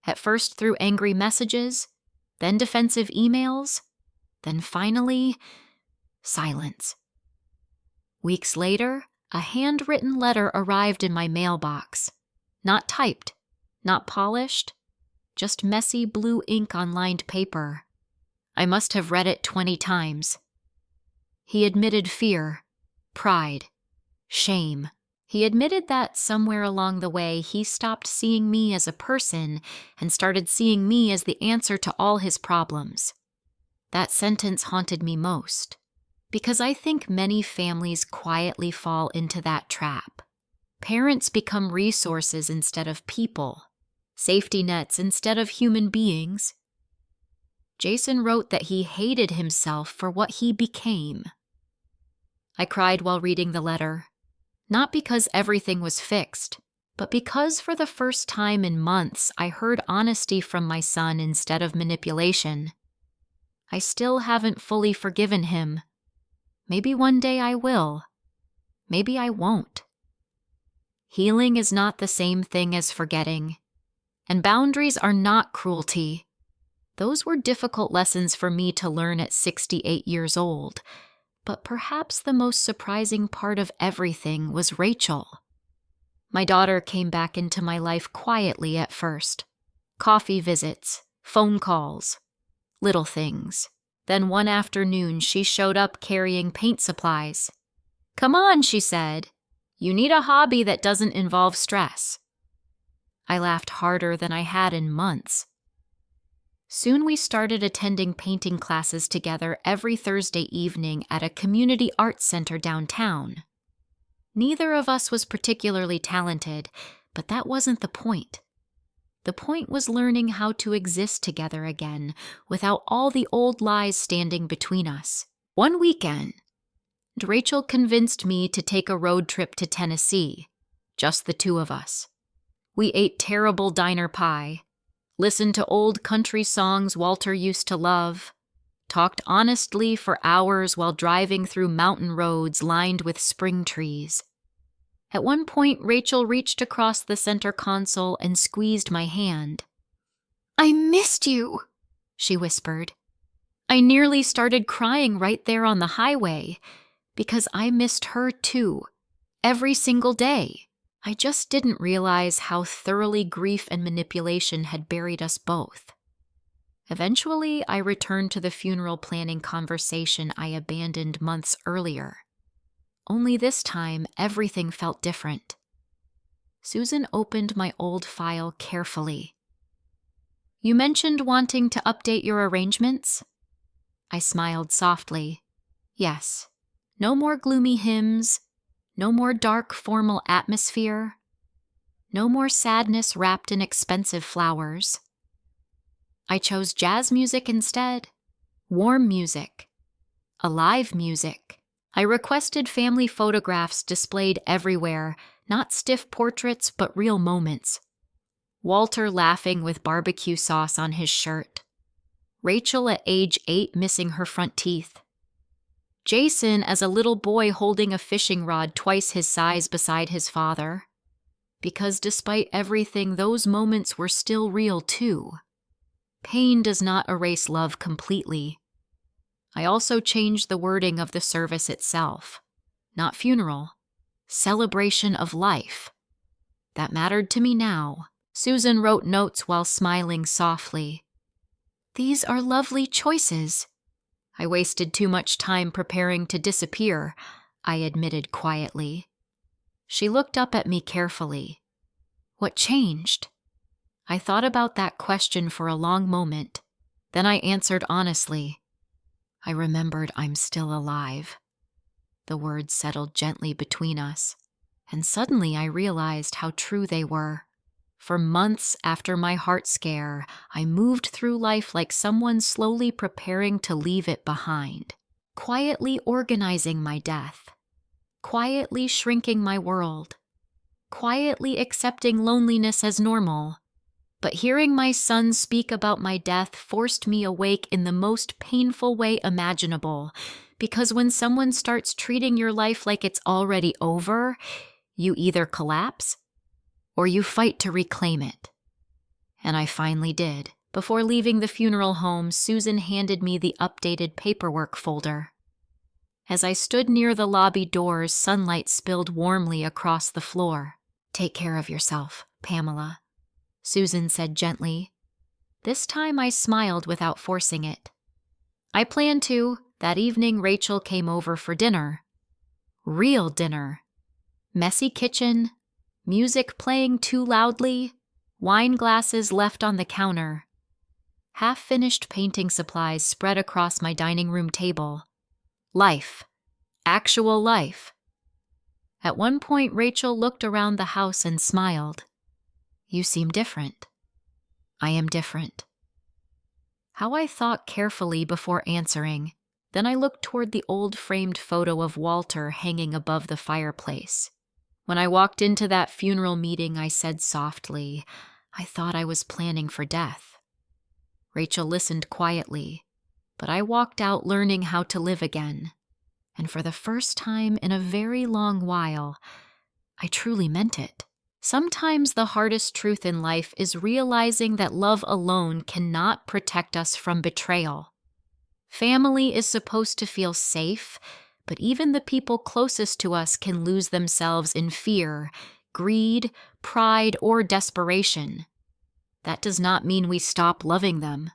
at first through angry messages, then defensive emails, then finally, silence. Weeks later, a handwritten letter arrived in my mailbox. Not typed, not polished, just messy blue ink on lined paper. I must have read it 20 times. He admitted fear, pride, shame. He admitted that somewhere along the way he stopped seeing me as a person and started seeing me as the answer to all his problems. That sentence haunted me most, because I think many families quietly fall into that trap. Parents become resources instead of people, safety nets instead of human beings. Jason wrote that he hated himself for what he became. I cried while reading the letter, not because everything was fixed, but because for the first time in months I heard honesty from my son instead of manipulation. I still haven't fully forgiven him. Maybe one day I will. Maybe I won't. Healing is not the same thing as forgetting, and boundaries are not cruelty. Those were difficult lessons for me to learn at 68 years old, but perhaps the most surprising part of everything was Rachel. My daughter came back into my life quietly at first. Coffee visits, phone calls, little things. Then one afternoon she showed up carrying paint supplies. "Come on," she said. "You need a hobby that doesn't involve stress." I laughed harder than I had in months. Soon we started attending painting classes together every Thursday evening at a community arts center downtown. Neither of us was particularly talented, but that wasn't the point. The point was learning how to exist together again without all the old lies standing between us. One weekend, Rachel convinced me to take a road trip to Tennessee, just the two of us. We ate terrible diner pie, listened to old country songs Walter used to love, talked honestly for hours while driving through mountain roads lined with spring trees. At one point, Rachel reached across the center console and squeezed my hand. "I missed you," she whispered. I nearly started crying right there on the highway, because I missed her too, every single day. I just didn't realize how thoroughly grief and manipulation had buried us both. Eventually, I returned to the funeral planning conversation I abandoned months earlier. Only this time, everything felt different. Susan opened my old file carefully. "You mentioned wanting to update your arrangements?" I smiled softly. "Yes. No more gloomy hymns. No more dark, formal atmosphere. No more sadness wrapped in expensive flowers. I chose jazz music instead. Warm music. Alive music. I requested family photographs displayed everywhere, not stiff portraits, but real moments. Walter laughing with barbecue sauce on his shirt. Rachel at age 8 missing her front teeth. Jason as a little boy holding a fishing rod twice his size beside his father. Because despite everything, those moments were still real too. Pain does not erase love completely. I also changed the wording of the service itself. Not funeral. Celebration of life. That mattered to me now. Susan wrote notes while smiling softly. "These are lovely choices." I wasted too much time preparing to disappear, I admitted quietly. She looked up at me carefully. "What changed?" I thought about that question for a long moment. Then I answered honestly. I remembered I'm still alive. The words settled gently between us, and suddenly I realized how true they were. For months after my heart scare, I moved through life like someone slowly preparing to leave it behind, quietly organizing my death, quietly shrinking my world, quietly accepting loneliness as normal. But hearing my son speak about my death forced me awake in the most painful way imaginable, because when someone starts treating your life like it's already over, you either collapse or you fight to reclaim it. And I finally did. Before leaving the funeral home, Susan handed me the updated paperwork folder. As I stood near the lobby doors, sunlight spilled warmly across the floor. "Take care of yourself, Pamela," Susan said gently. This time I smiled without forcing it. "I plan to. That evening, Rachel came over for dinner. Real dinner. Messy kitchen, music playing too loudly, wine glasses left on the counter, half-finished painting supplies spread across my dining room table. Life. Actual life. At one point, Rachel looked around the house and smiled. "You seem different." "I am different." How I thought carefully before answering. Then I looked toward the old framed photo of Walter hanging above the fireplace. When I walked into that funeral meeting, I said softly, "I thought I was planning for death." Rachel listened quietly, but I walked out learning how to live again. And for the first time in a very long while, I truly meant it. Sometimes the hardest truth in life is realizing that love alone cannot protect us from betrayal. Family is supposed to feel safe, but even the people closest to us can lose themselves in fear, greed, pride, or desperation. That does not mean we stop loving them.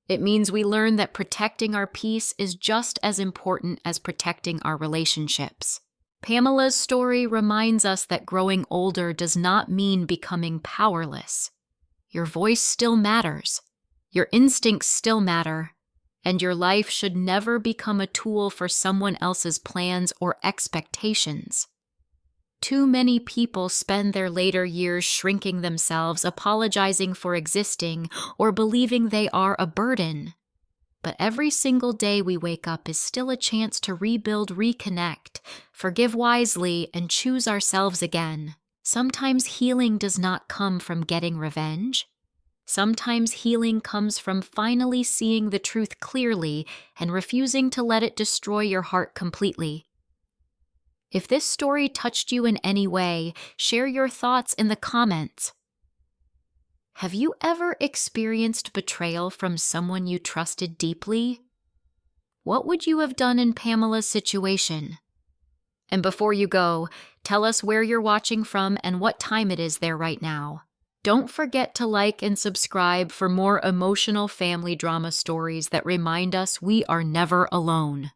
It means we learn that protecting our peace is just as important as protecting our relationships. Pamela's story reminds us that growing older does not mean becoming powerless. Your voice still matters. Your instincts still matter. And your life should never become a tool for someone else's plans or expectations. Too many people spend their later years shrinking themselves, apologizing for existing, or believing they are a burden. But every single day we wake up is still a chance to rebuild, reconnect, forgive wisely, and choose ourselves again. Sometimes healing does not come from getting revenge. Sometimes healing comes from finally seeing the truth clearly and refusing to let it destroy your heart completely. If this story touched you in any way, share your thoughts in the comments. Have you ever experienced betrayal from someone you trusted deeply? What would you have done in Pamela's situation? And before you go, tell us where you're watching from and what time it is there right now. Don't forget to like and subscribe for more emotional family drama stories that remind us we are never alone.